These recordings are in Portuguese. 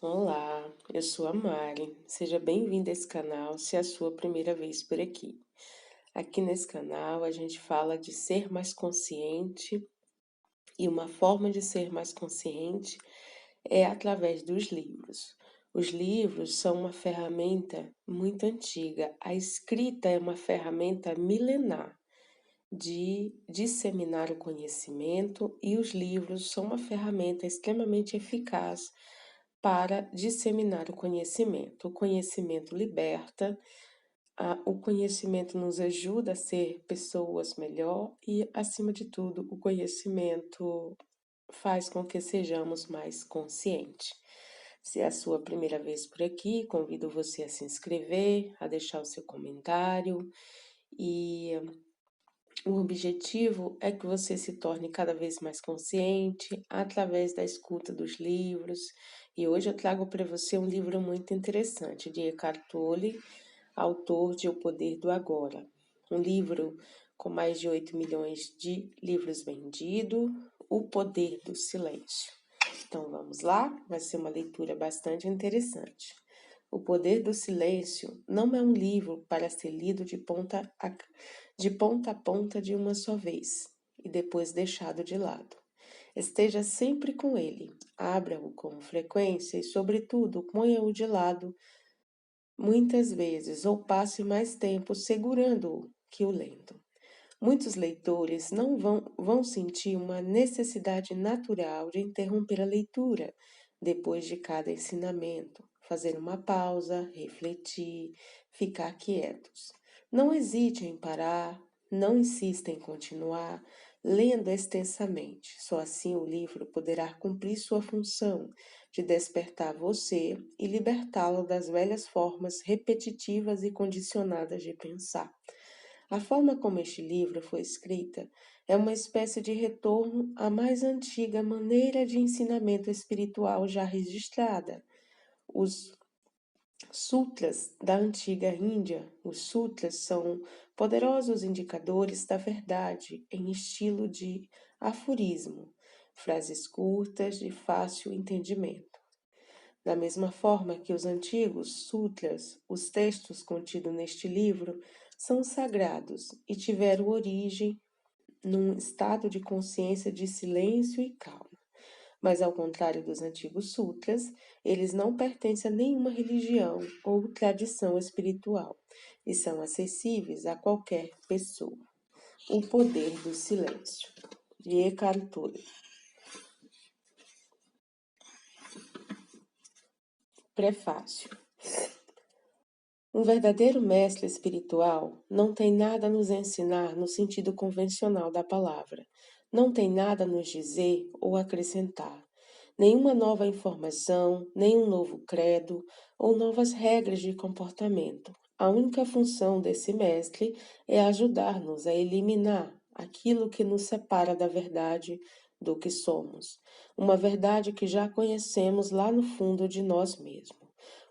Olá, eu sou a Mari. Seja bem-vinda a esse canal se é a sua primeira vez por aqui. Aqui nesse canal a gente fala de ser mais consciente e uma forma de ser mais consciente é através dos livros. Os livros são uma ferramenta muito antiga. A escrita é uma ferramenta milenar de disseminar o conhecimento e os livros são uma ferramenta extremamente eficaz para disseminar o conhecimento. O conhecimento liberta, o conhecimento nos ajuda a ser pessoas melhor e, acima de tudo, o conhecimento faz com que sejamos mais conscientes. Se é a sua primeira vez por aqui, convido você a se inscrever, a deixar o seu comentário e o objetivo é que você se torne cada vez mais consciente através da escuta dos livros. E hoje eu trago para você um livro muito interessante de Eckhart Tolle, autor de O Poder do Agora. Um livro com mais de 8 milhões de livros vendidos, O Poder do Silêncio. Então vamos lá, vai ser uma leitura bastante interessante. O Poder do Silêncio não é um livro para ser lido de ponta a ponta de uma só vez e depois deixado de lado. Esteja sempre com ele, abra-o com frequência e, sobretudo, ponha-o de lado muitas vezes ou passe mais tempo segurando-o que o lendo. Muitos leitores não vão sentir uma necessidade natural de interromper a leitura depois de cada ensinamento, fazer uma pausa, refletir, ficar quietos. Não hesite em parar, não insista em continuar lendo extensamente. Só assim o livro poderá cumprir sua função de despertar você e libertá-lo das velhas formas repetitivas e condicionadas de pensar. A forma como este livro foi escrita é uma espécie de retorno à mais antiga maneira de ensinamento espiritual já registrada. Os sutras da antiga Índia. Os sutras são poderosos indicadores da verdade em estilo de aforismo, frases curtas de fácil entendimento. Da mesma forma que os antigos sutras, os textos contidos neste livro são sagrados e tiveram origem num estado de consciência de silêncio e calma. Mas, ao contrário dos antigos sutras, eles não pertencem a nenhuma religião ou tradição espiritual e são acessíveis a qualquer pessoa. O Poder do Silêncio, de Eckhart Tolle. Prefácio. Um verdadeiro mestre espiritual não tem nada a nos ensinar no sentido convencional da palavra, não tem nada a nos dizer ou acrescentar, nenhuma nova informação, nenhum novo credo ou novas regras de comportamento. A única função desse mestre é ajudar-nos a eliminar aquilo que nos separa da verdade do que somos, uma verdade que já conhecemos lá no fundo de nós mesmos.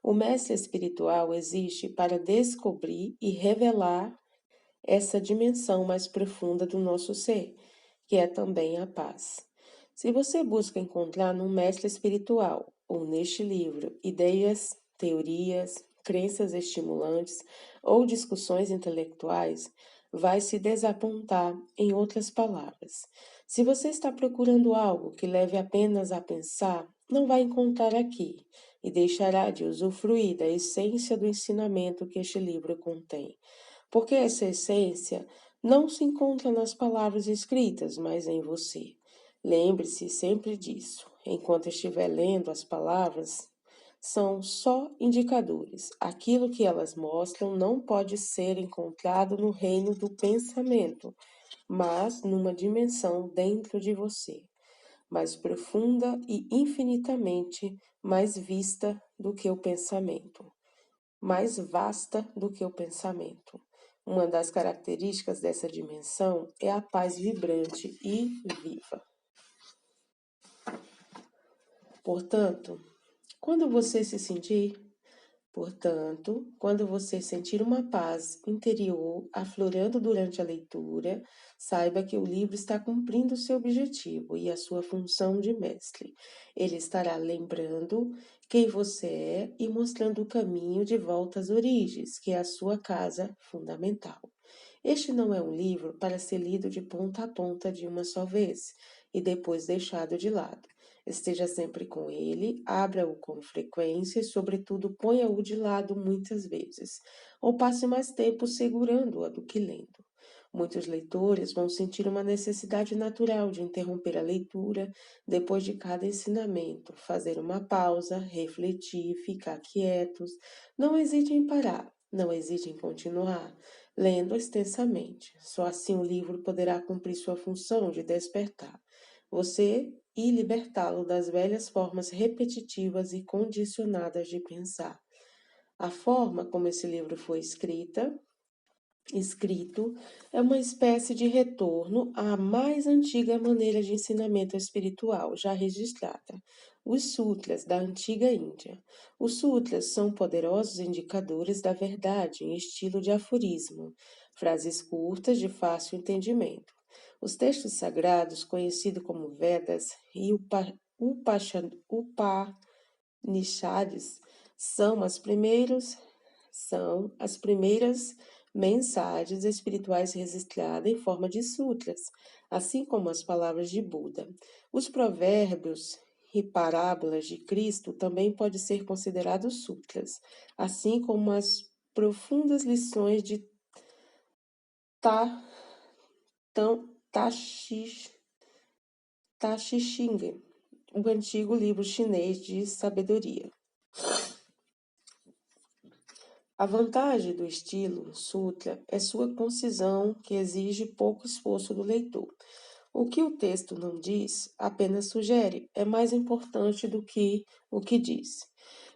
O mestre espiritual existe para descobrir e revelar essa dimensão mais profunda do nosso ser, que é também a paz. Se você busca encontrar num mestre espiritual ou neste livro ideias, teorias, crenças estimulantes ou discussões intelectuais, vai se desapontar. Em outras palavras, se você está procurando algo que leve apenas a pensar, não vai encontrar aqui e deixará de usufruir da essência do ensinamento que este livro contém. Porque essa essência não se encontra nas palavras escritas, mas em você. Lembre-se sempre disso. Enquanto estiver lendo, as palavras são só indicadores. Aquilo que elas mostram não pode ser encontrado no reino do pensamento, mas numa dimensão dentro de você, mais profunda e infinitamente mais vista do que o pensamento, mais vasta do que o pensamento. Uma das características dessa dimensão é a paz vibrante e viva. Portanto, quando você sentir uma paz interior aflorando durante a leitura, saiba que o livro está cumprindo seu objetivo e a sua função de mestre. Ele estará lembrando quem você é e mostrando o caminho de volta às origens, que é a sua casa fundamental. Este não é um livro para ser lido de ponta a ponta de uma só vez e depois deixado de lado. Esteja sempre com ele, abra-o com frequência e, sobretudo, ponha-o de lado muitas vezes, ou passe mais tempo segurando-a do que lendo. Muitos leitores vão sentir uma necessidade natural de interromper a leitura depois de cada ensinamento, fazer uma pausa, refletir, ficar quietos. Não hesite em parar, não hesite em continuar, lendo extensamente. Só assim o livro poderá cumprir sua função de despertar você e libertá-lo das velhas formas repetitivas e condicionadas de pensar. A forma como esse livro foi escrito é uma espécie de retorno à mais antiga maneira de ensinamento espiritual já registrada, os sutras da antiga Índia. Os sutras são poderosos indicadores da verdade em estilo de aforismo, frases curtas de fácil entendimento. Os textos sagrados, conhecidos como Vedas e Upanishads, são as primeiras mensagens espirituais registradas em forma de sutras, assim como as palavras de Buda. Os provérbios e parábolas de Cristo também podem ser considerados sutras, assim como as profundas lições de Ta, Taoiching, o antigo livro chinês de sabedoria. A vantagem do estilo sutra é sua concisão, que exige pouco esforço do leitor. O que o texto não diz, apenas sugere, é mais importante do que o que diz.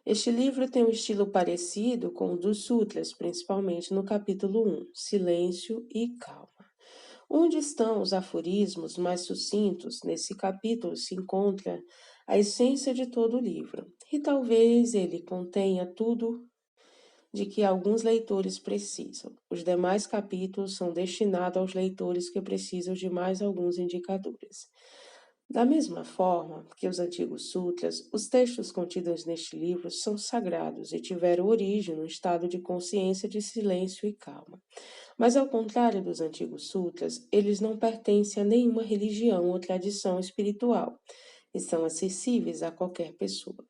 Este livro tem um estilo parecido com o dos sutras, principalmente no capítulo 1, Silêncio e Calma. Onde estão os aforismos mais sucintos? Nesse capítulo se encontra a essência de todo o livro, e talvez ele contenha tudo de que alguns leitores precisam. Os demais capítulos são destinados aos leitores que precisam de mais alguns indicadores. Da mesma forma que os antigos sutras, os textos contidos neste livro são sagrados e tiveram origem no estado de consciência de silêncio e calma. Mas, ao contrário dos antigos sutras, eles não pertencem a nenhuma religião ou tradição espiritual e são acessíveis a qualquer pessoa.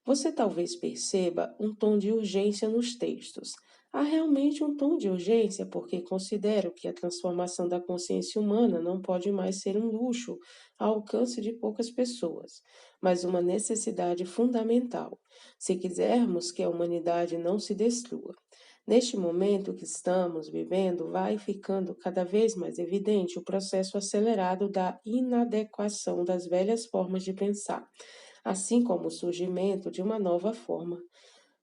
Você talvez perceba um tom de urgência nos textos. Há realmente um tom de urgência porque considero que a transformação da consciência humana não pode mais ser um luxo ao alcance de poucas pessoas, mas uma necessidade fundamental, se quisermos que a humanidade não se destrua. Neste momento que estamos vivendo, vai ficando cada vez mais evidente o processo acelerado da inadequação das velhas formas de pensar, assim como o surgimento de uma nova forma.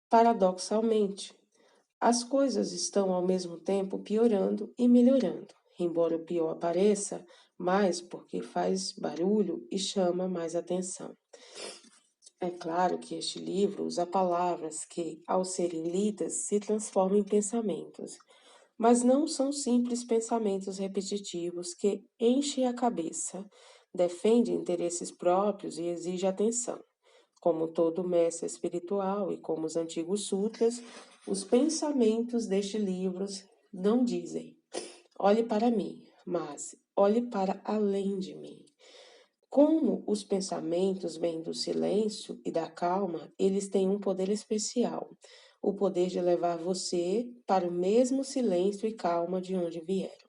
Paradoxalmente, as coisas estão ao mesmo tempo piorando e melhorando, embora o pior apareça mais porque faz barulho e chama mais atenção. É claro que este livro usa palavras que, ao serem lidas, se transformam em pensamentos, mas não são simples pensamentos repetitivos que enchem a cabeça, defendem interesses próprios e exigem atenção. Como todo mestre espiritual e como os antigos sutras, os pensamentos deste livro não dizem: olhe para mim, mas olhe para além de mim. Como os pensamentos vêm do silêncio e da calma, eles têm um poder especial, o poder de levar você para o mesmo silêncio e calma de onde vieram.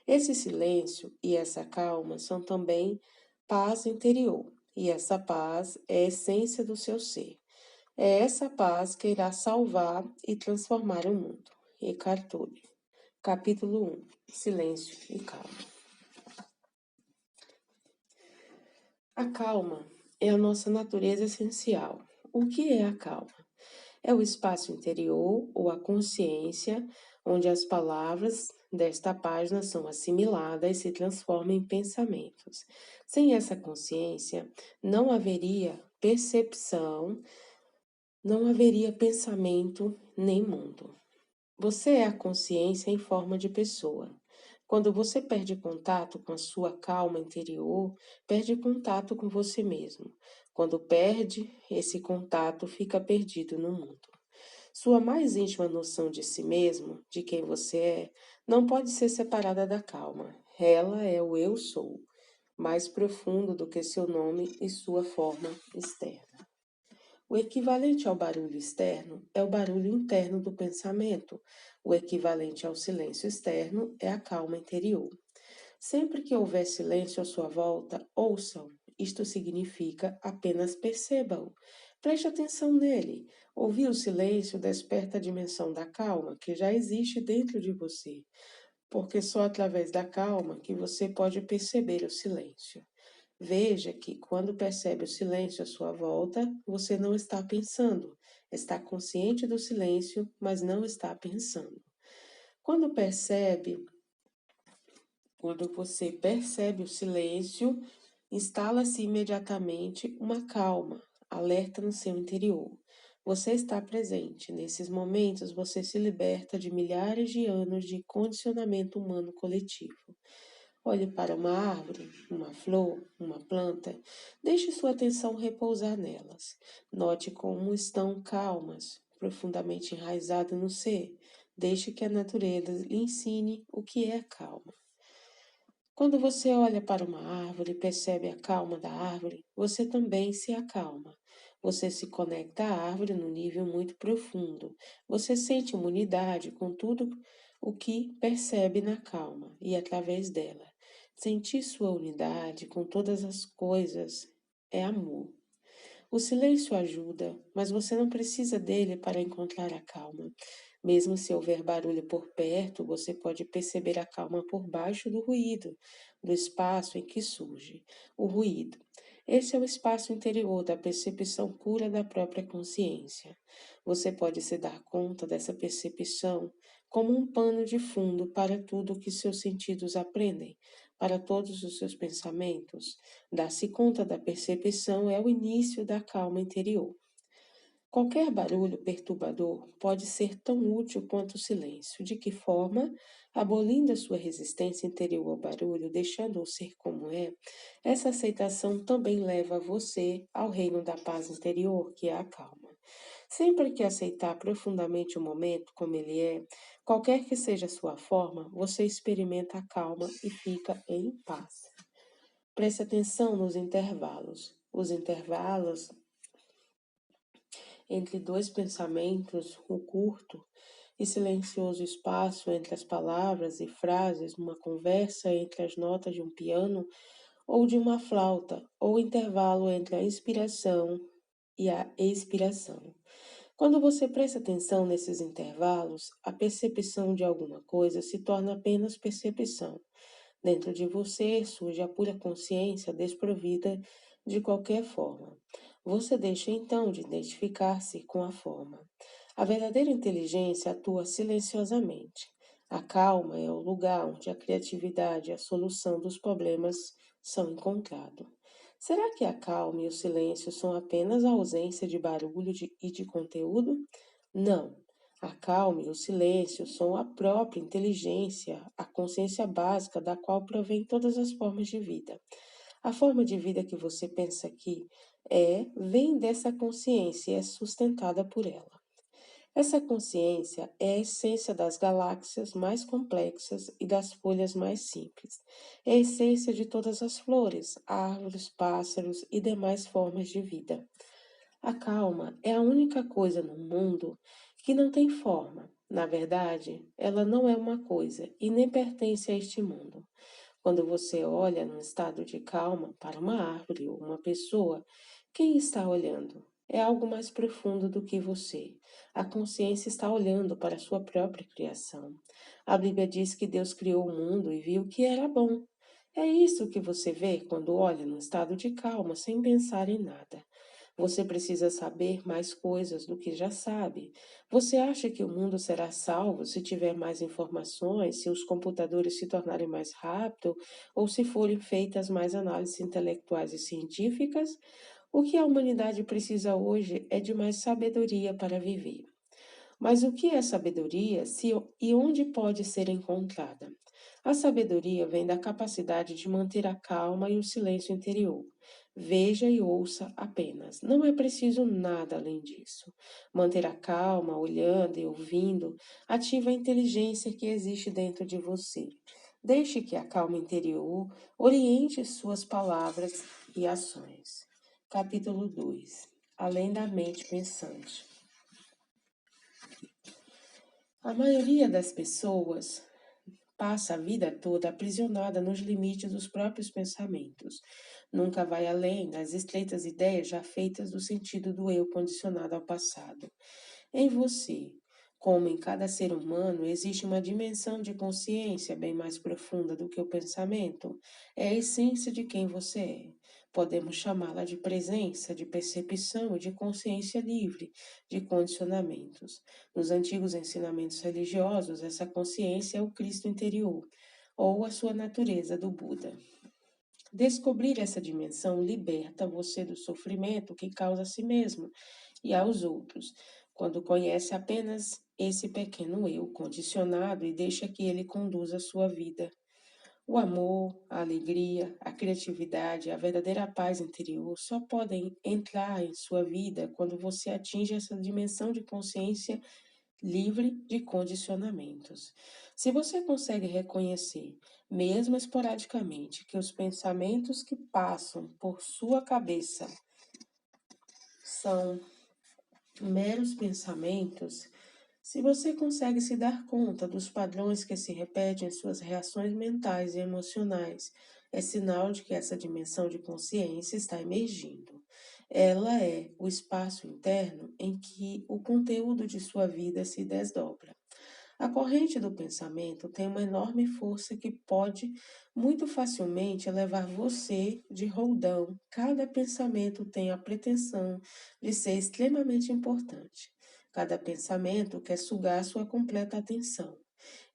Esse silêncio e essa calma são também paz interior, e essa paz é a essência do seu ser. É essa paz que irá salvar e transformar o mundo. Eckhart Tolle. Capítulo 1. Silêncio e calma. A calma é a nossa natureza essencial. O que é a calma? É o espaço interior ou a consciência onde as palavras desta página são assimiladas e se transformam em pensamentos. Sem essa consciência, não haveria percepção, não haveria pensamento nem mundo. Você é a consciência em forma de pessoa. Quando você perde contato com a sua calma interior, perde contato com você mesmo. Quando perde esse contato, fica perdido no mundo. Sua mais íntima noção de si mesmo, de quem você é, não pode ser separada da calma. Ela é o eu sou, mais profundo do que seu nome e sua forma externa. O equivalente ao barulho externo é o barulho interno do pensamento. O equivalente ao silêncio externo é a calma interior. Sempre que houver silêncio à sua volta, ouça-o. Isto significa apenas perceba-o. Preste atenção nele. Ouvir o silêncio desperta a dimensão da calma que já existe dentro de você, porque só através da calma que você pode perceber o silêncio. Veja que quando percebe o silêncio à sua volta, você não está pensando. Está consciente do silêncio, mas não está pensando. Quando percebe Quando você percebe o silêncio, instala-se imediatamente uma calma, alerta no seu interior. Você está presente. Nesses momentos, você se liberta de milhares de anos de condicionamento humano coletivo. Olhe para uma árvore, uma flor, uma planta. Deixe sua atenção repousar nelas. Note como estão calmas, profundamente enraizadas no ser. Deixe que a natureza lhe ensine o que é calma. Quando você olha para uma árvore e percebe a calma da árvore, você também se acalma. Você se conecta à árvore num nível muito profundo. Você sente uma unidade com tudo o que percebe na calma e através dela. Sentir sua unidade com todas as coisas é amor. O silêncio ajuda, mas você não precisa dele para encontrar a calma. Mesmo se houver barulho por perto, você pode perceber a calma por baixo do ruído, do espaço em que surge o ruído. Esse é o espaço interior da percepção pura da própria consciência. Você pode se dar conta dessa percepção como um pano de fundo para tudo o que seus sentidos aprendem, para todos os seus pensamentos. Dar-se conta da percepção é o início da calma interior. Qualquer barulho perturbador pode ser tão útil quanto o silêncio. De que forma? Abolindo a sua resistência interior ao barulho, deixando-o ser como é, essa aceitação também leva você ao reino da paz interior, que é a calma. Sempre que aceitar profundamente o momento como ele é, qualquer que seja a sua forma, você experimenta a calma e fica em paz. Preste atenção nos intervalos. Os intervalos entre dois pensamentos, o curto e silencioso espaço entre as palavras e frases numa conversa entre as notas de um piano ou de uma flauta, ou o intervalo entre a inspiração e a expiração. Quando você presta atenção nesses intervalos, a percepção de alguma coisa se torna apenas percepção. Dentro de você surge a pura consciência desprovida de qualquer forma. Você deixa então de identificar-se com a forma. A verdadeira inteligência atua silenciosamente. A calma é o lugar onde a criatividade e a solução dos problemas são encontrados. Será que a calma e o silêncio são apenas a ausência de barulho e de conteúdo? Não. A calma e o silêncio são a própria inteligência, a consciência básica da qual provém todas as formas de vida. A forma de vida que você pensa que vem dessa consciência e é sustentada por ela. Essa consciência é a essência das galáxias mais complexas e das folhas mais simples. É a essência de todas as flores, árvores, pássaros e demais formas de vida. A calma é a única coisa no mundo que não tem forma. Na verdade, ela não é uma coisa e nem pertence a este mundo. Quando você olha num estado de calma para uma árvore ou uma pessoa, quem está olhando? É algo mais profundo do que você. A consciência está olhando para a sua própria criação. A Bíblia diz que Deus criou o mundo e viu que era bom. É isso que você vê quando olha num estado de calma, sem pensar em nada. Você precisa saber mais coisas do que já sabe. Você acha que o mundo será salvo se tiver mais informações, se os computadores se tornarem mais rápidos ou se forem feitas mais análises intelectuais e científicas? O que a humanidade precisa hoje é de mais sabedoria para viver. Mas o que é sabedoria e onde pode ser encontrada? A sabedoria vem da capacidade de manter a calma e o silêncio interior. Veja e ouça apenas. Não é preciso nada além disso. Manter a calma, olhando e ouvindo, ativa a inteligência que existe dentro de você. Deixe que a calma interior oriente suas palavras e ações. Capítulo 2. Além da mente pensante. A maioria das pessoas passa a vida toda aprisionada nos limites dos próprios pensamentos. Nunca vai além das estreitas ideias já feitas do sentido do eu condicionado ao passado. Em você, como em cada ser humano, existe uma dimensão de consciência bem mais profunda do que o pensamento. É a essência de quem você é. Podemos chamá-la de presença, de percepção e de consciência livre de condicionamentos. Nos antigos ensinamentos religiosos, essa consciência é o Cristo interior, ou a sua natureza do Buda. Descobrir essa dimensão liberta você do sofrimento que causa a si mesmo e aos outros, quando conhece apenas esse pequeno eu condicionado e deixa que ele conduza a sua vida. O amor, a alegria, a criatividade, a verdadeira paz interior só podem entrar em sua vida quando você atinge essa dimensão de consciência livre de condicionamentos. Se você consegue reconhecer, mesmo esporadicamente, que os pensamentos que passam por sua cabeça são meros pensamentos, se você consegue se dar conta dos padrões que se repetem em suas reações mentais e emocionais, é sinal de que essa dimensão de consciência está emergindo. Ela é o espaço interno em que o conteúdo de sua vida se desdobra. A corrente do pensamento tem uma enorme força que pode muito facilmente levar você de roldão. Cada pensamento tem a pretensão de ser extremamente importante. Cada pensamento quer sugar sua completa atenção.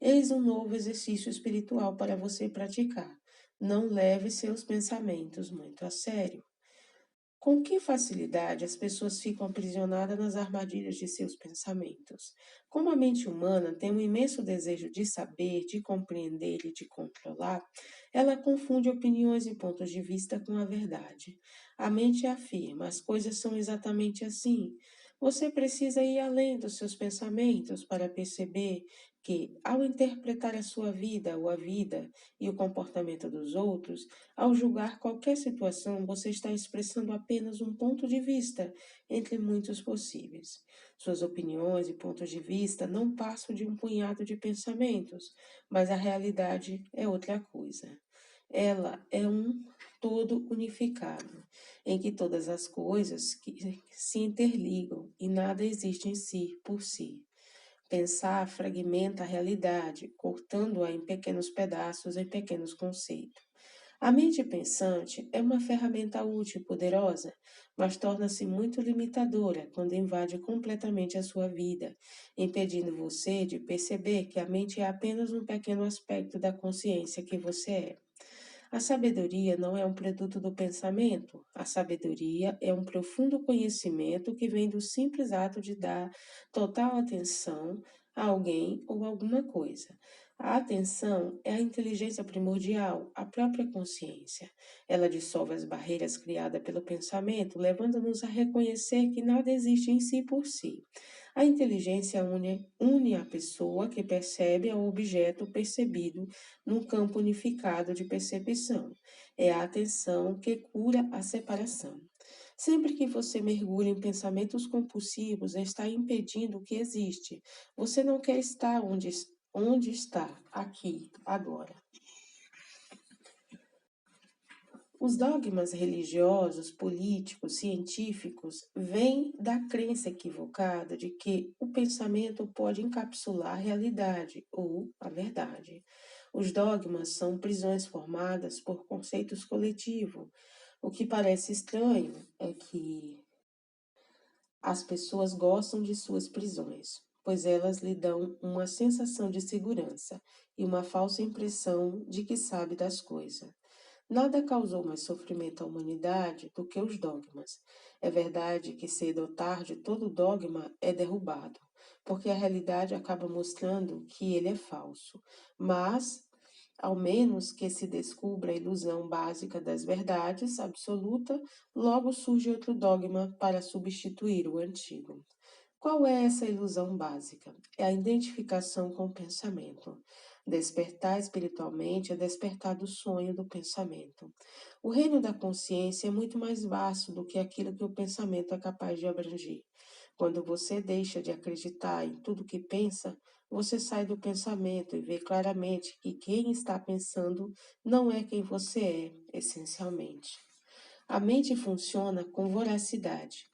Eis um novo exercício espiritual para você praticar. Não leve seus pensamentos muito a sério. Com que facilidade as pessoas ficam aprisionadas nas armadilhas de seus pensamentos? Como a mente humana tem um imenso desejo de saber, de compreender e de controlar, ela confunde opiniões e pontos de vista com a verdade. A mente afirma: as coisas são exatamente assim. Você precisa ir além dos seus pensamentos para perceber que, ao interpretar a sua vida ou a vida e o comportamento dos outros, ao julgar qualquer situação, você está expressando apenas um ponto de vista entre muitos possíveis. Suas opiniões e pontos de vista não passam de um punhado de pensamentos, mas a realidade é outra coisa. Ela é um todo unificado, em que todas as coisas que se interligam e nada existe em si por si. Pensar fragmenta a realidade, cortando-a em pequenos pedaços, em pequenos conceitos. A mente pensante é uma ferramenta útil e poderosa, mas torna-se muito limitadora quando invade completamente a sua vida, impedindo você de perceber que a mente é apenas um pequeno aspecto da consciência que você é. A sabedoria não é um produto do pensamento. A sabedoria é um profundo conhecimento que vem do simples ato de dar total atenção a alguém ou alguma coisa. A atenção é a inteligência primordial, a própria consciência. Ela dissolve as barreiras criadas pelo pensamento, levando-nos a reconhecer que nada existe em si por si. A inteligência une a pessoa que percebe ao objeto percebido num campo unificado de percepção. É a atenção que cura a separação. Sempre que você mergulha em pensamentos compulsivos, está impedindo o que existe. Você não quer estar onde está, aqui, agora. Os dogmas religiosos, políticos, científicos vêm da crença equivocada de que o pensamento pode encapsular a realidade ou a verdade. Os dogmas são prisões formadas por conceitos coletivos. O que parece estranho é que as pessoas gostam de suas prisões, pois elas lhe dão uma sensação de segurança e uma falsa impressão de que sabe das coisas. Nada causou mais sofrimento à humanidade do que os dogmas. É verdade que cedo ou tarde todo dogma é derrubado, porque a realidade acaba mostrando que ele é falso. Mas Ao menos que se descubra a ilusão básica das verdades absoluta, logo surge outro dogma para substituir o antigo. Qual é essa ilusão básica? É a identificação com o pensamento. Despertar espiritualmente é despertar do sonho do pensamento. O reino da consciência é muito mais vasto do que aquilo que o pensamento é capaz de abranger. Quando você deixa de acreditar em tudo que pensa, você sai do pensamento e vê claramente que quem está pensando não é quem você é, essencialmente. A mente funciona com voracidade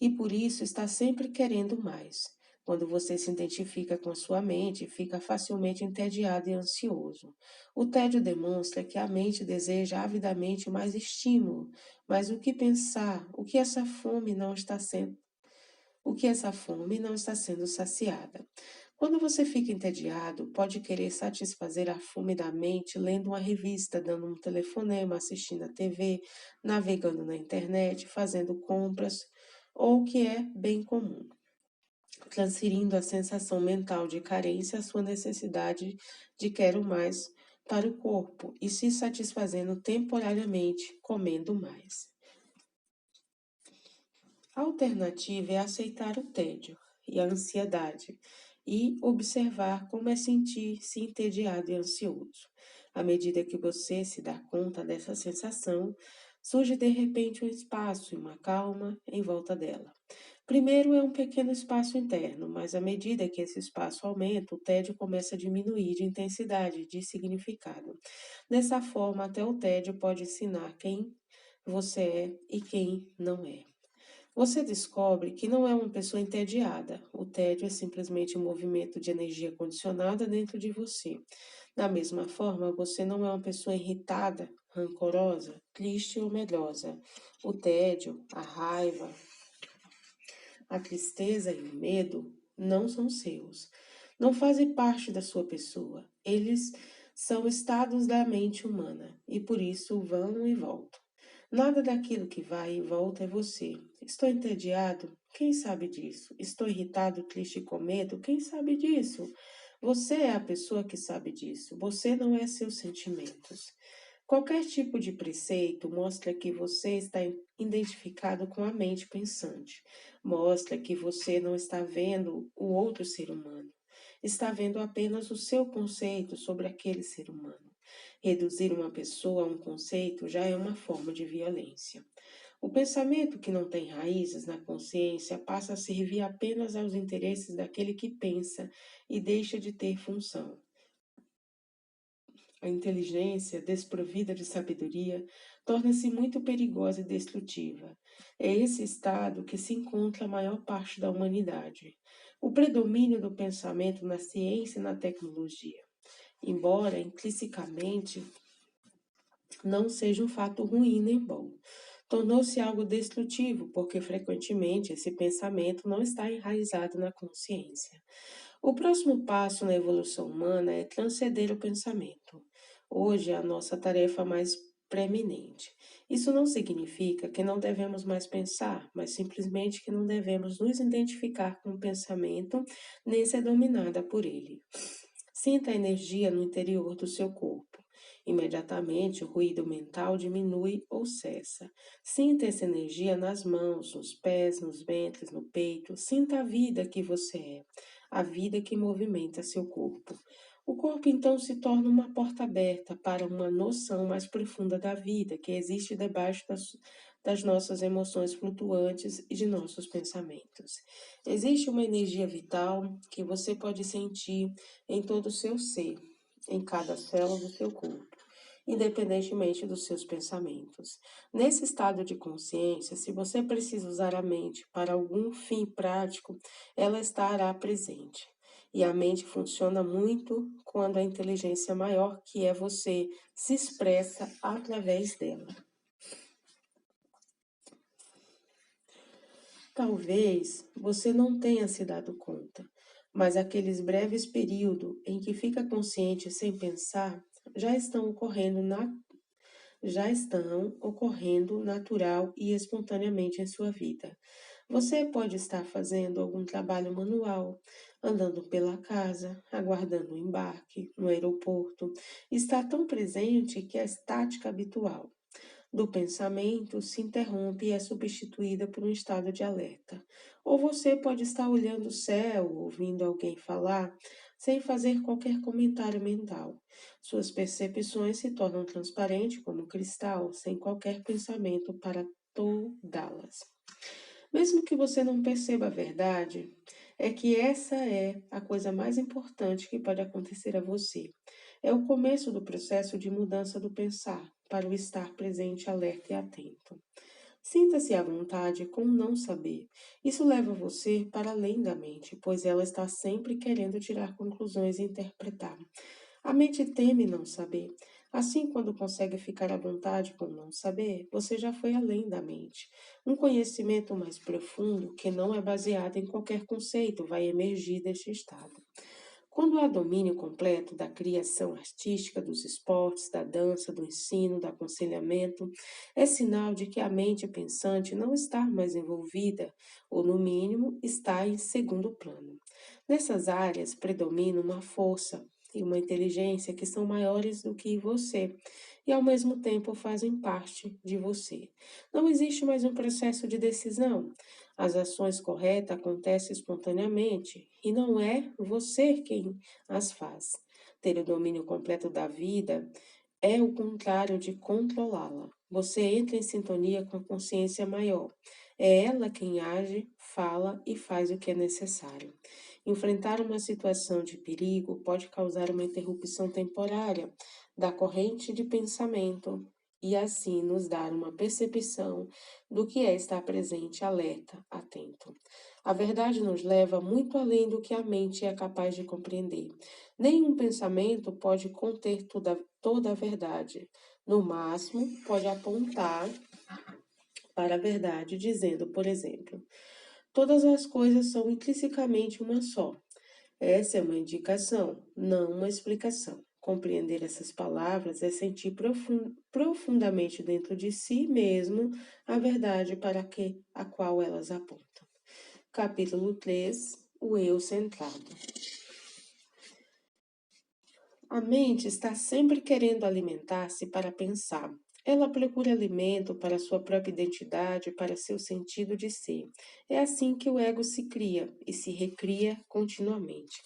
e por isso está sempre querendo mais. Quando você se identifica com a sua mente, fica facilmente entediado e ansioso. O tédio demonstra que a mente deseja avidamente mais estímulo, mas o que pensar, o que essa fome não está sendo saciada. Quando você fica entediado, pode querer satisfazer a fome da mente lendo uma revista, dando um telefonema, assistindo a TV, navegando na internet, fazendo compras, ou o que é bem comum, transferindo a sensação mental de carência à sua necessidade de quero mais para o corpo e se satisfazendo temporariamente comendo mais. A alternativa é aceitar o tédio e a ansiedade e observar como é sentir-se entediado e ansioso. À medida que você se dá conta dessa sensação, surge de repente um espaço e uma calma em volta dela. Primeiro é um pequeno espaço interno, mas à medida que esse espaço aumenta, o tédio começa a diminuir de intensidade e de significado. Dessa forma, até o tédio pode ensinar quem você é e quem não é. Você descobre que não é uma pessoa entediada. O tédio é simplesmente um movimento de energia condicionada dentro de você. Da mesma forma, você não é uma pessoa irritada, rancorosa, triste ou medrosa. O tédio, a raiva, a tristeza e o medo não são seus. Não fazem parte da sua pessoa. Eles são estados da mente humana e por isso vão e voltam. Nada daquilo que vai e volta é você. Estou entediado? Quem sabe disso? Estou irritado, triste e com medo? Quem sabe disso? Você é a pessoa que sabe disso. Você não é seus sentimentos. Qualquer tipo de preceito mostra que você está identificado com a mente pensante. Mostra que você não está vendo o outro ser humano. Está vendo apenas o seu conceito sobre aquele ser humano. Reduzir uma pessoa a um conceito já é uma forma de violência. O pensamento que não tem raízes na consciência passa a servir apenas aos interesses daquele que pensa e deixa de ter função. A inteligência, desprovida de sabedoria, torna-se muito perigosa e destrutiva. É esse estado que se encontra a maior parte da humanidade. O predomínio do pensamento na ciência e na tecnologia, embora intrinsecamente não seja um fato ruim nem bom. Tornou-se algo destrutivo, porque frequentemente esse pensamento não está enraizado na consciência. O próximo passo na evolução humana é transcender o pensamento. Hoje é a nossa tarefa mais preeminente. Isso não significa que não devemos mais pensar, mas simplesmente que não devemos nos identificar com o pensamento nem ser dominada por ele. Sinta a energia no interior do seu corpo. Imediatamente o ruído mental diminui ou cessa. Sinta essa energia nas mãos, nos pés, nos ventres, no peito. Sinta a vida que você é, a vida que movimenta seu corpo. O corpo então se torna uma porta aberta para uma noção mais profunda da vida que existe debaixo das nossas emoções flutuantes e de nossos pensamentos. Existe uma energia vital que você pode sentir em todo o seu ser, em cada célula do seu corpo, independentemente dos seus pensamentos. Nesse estado de consciência, se você precisa usar a mente para algum fim prático, ela estará presente. E a mente funciona muito quando a inteligência maior, que é você, se expressa através dela. Talvez você não tenha se dado conta, mas aqueles breves períodos em que fica consciente sem pensar já estão ocorrendo natural e espontaneamente em sua vida. Você pode estar fazendo algum trabalho manual, andando pela casa, aguardando o embarque, no aeroporto. Está tão presente que é estática habitual do pensamento se interrompe e é substituída por um estado de alerta. Ou você pode estar olhando o céu, ouvindo alguém falar, sem fazer qualquer comentário mental. Suas percepções se tornam transparentes como cristal, sem qualquer pensamento para toldá-las. Mesmo que você não perceba a verdade, é que essa é a coisa mais importante que pode acontecer a você. É o começo do processo de mudança do pensar para o estar presente, alerta e atento. Sinta-se à vontade com o não saber. Isso leva você para além da mente, pois ela está sempre querendo tirar conclusões e interpretar. A mente teme não saber. Assim, quando consegue ficar à vontade com não saber, você já foi além da mente. Um conhecimento mais profundo, que não é baseado em qualquer conceito, vai emergir deste estado. Quando há domínio completo da criação artística, dos esportes, da dança, do ensino, do aconselhamento, é sinal de que a mente pensante não está mais envolvida, ou, no mínimo, está em segundo plano. Nessas áreas predomina uma força e uma inteligência que são maiores do que você e, ao mesmo tempo, fazem parte de você. Não existe mais um processo de decisão. As ações corretas acontecem espontaneamente e não é você quem as faz. Ter o domínio completo da vida é o contrário de controlá-la. Você entra em sintonia com a consciência maior. É ela quem age, fala e faz o que é necessário. Enfrentar uma situação de perigo pode causar uma interrupção temporária da corrente de pensamento e assim nos dar uma percepção do que é estar presente, alerta, atento. A verdade nos leva muito além do que a mente é capaz de compreender. Nenhum pensamento pode conter toda a verdade. No máximo, pode apontar para a verdade, dizendo, por exemplo, todas as coisas são intrinsecamente uma só. Essa é uma indicação, não uma explicação. Compreender essas palavras é sentir profundamente dentro de si mesmo a verdade a qual elas apontam. Capítulo 3: O Eu Centrado. A mente está sempre querendo alimentar-se para pensar. Ela procura alimento para sua própria identidade, para seu sentido de ser. É assim que o ego se cria e se recria continuamente.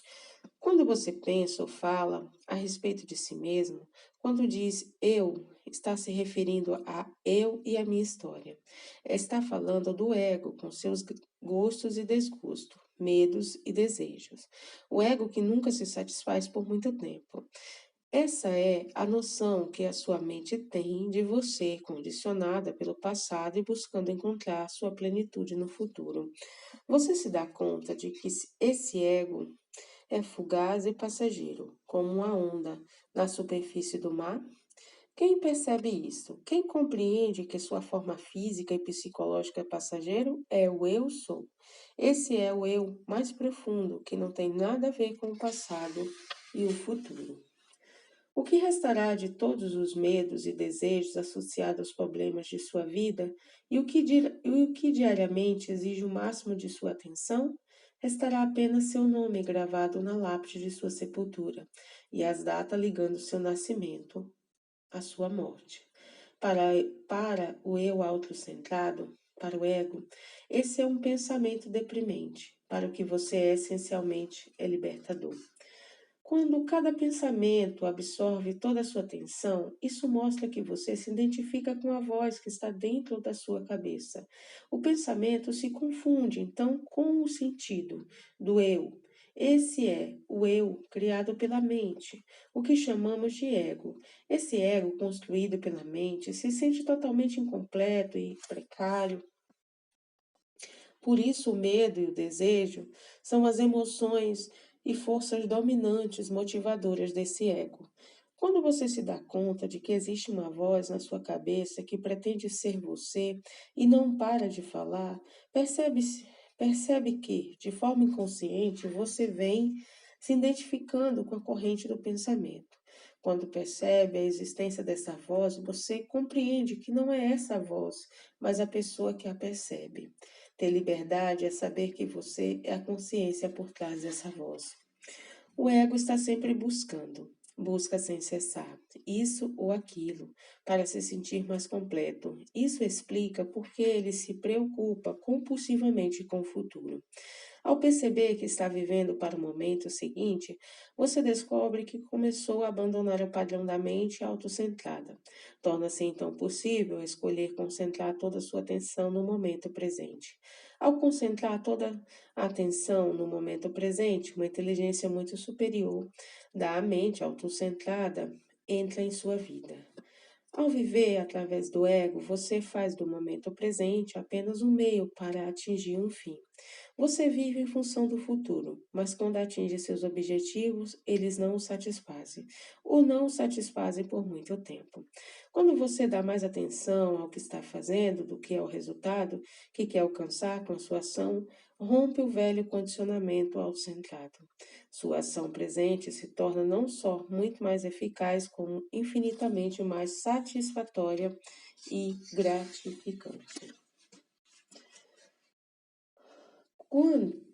Quando você pensa ou fala a respeito de si mesmo, quando diz eu, está se referindo a eu e a minha história. Está falando do ego com seus gostos e desgostos, medos e desejos. O ego que nunca se satisfaz por muito tempo. Essa é a noção que a sua mente tem de você, condicionada pelo passado e buscando encontrar sua plenitude no futuro. Você se dá conta de que esse ego é fugaz e passageiro, como uma onda na superfície do mar? Quem percebe isso? Quem compreende que sua forma física e psicológica é passageiro é o eu sou. Esse é o eu mais profundo, que não tem nada a ver com o passado e o futuro. O que restará de todos os medos e desejos associados aos problemas de sua vida e o que diariamente exige o máximo de sua atenção? Restará apenas seu nome gravado na lápide de sua sepultura e as datas ligando seu nascimento à sua morte. Para, para o eu autocentrado, para o ego, esse é um pensamento deprimente. Para o que você é essencialmente é libertador. Quando cada pensamento absorve toda a sua atenção, isso mostra que você se identifica com a voz que está dentro da sua cabeça. O pensamento se confunde, então, com o sentido do eu. Esse é o eu criado pela mente, o que chamamos de ego. Esse ego construído pela mente se sente totalmente incompleto e precário. Por isso, o medo e o desejo são as emoções e forças dominantes motivadoras desse ego. Quando você se dá conta de que existe uma voz na sua cabeça que pretende ser você e não para de falar, percebe que, de forma inconsciente, você vem se identificando com a corrente do pensamento. Quando percebe a existência dessa voz, você compreende que não é essa voz, mas a pessoa que a percebe. Ter liberdade é saber que você é a consciência por trás dessa voz. O ego está sempre buscando, busca sem cessar, isso ou aquilo, para se sentir mais completo. Isso explica por que ele se preocupa compulsivamente com o futuro. Ao perceber que está vivendo para o momento seguinte, você descobre que começou a abandonar o padrão da mente autocentrada. Torna-se então possível escolher concentrar toda a sua atenção no momento presente. Ao concentrar toda a atenção no momento presente, uma inteligência muito superior da mente autocentrada entra em sua vida. Ao viver através do ego, você faz do momento presente apenas um meio para atingir um fim. Você vive em função do futuro, mas quando atinge seus objetivos, eles não o satisfazem, ou não o satisfazem por muito tempo. Quando você dá mais atenção ao que está fazendo do que ao resultado que quer alcançar com a sua ação, rompe o velho condicionamento autocentrado. Sua ação presente se torna não só muito mais eficaz, como infinitamente mais satisfatória e gratificante.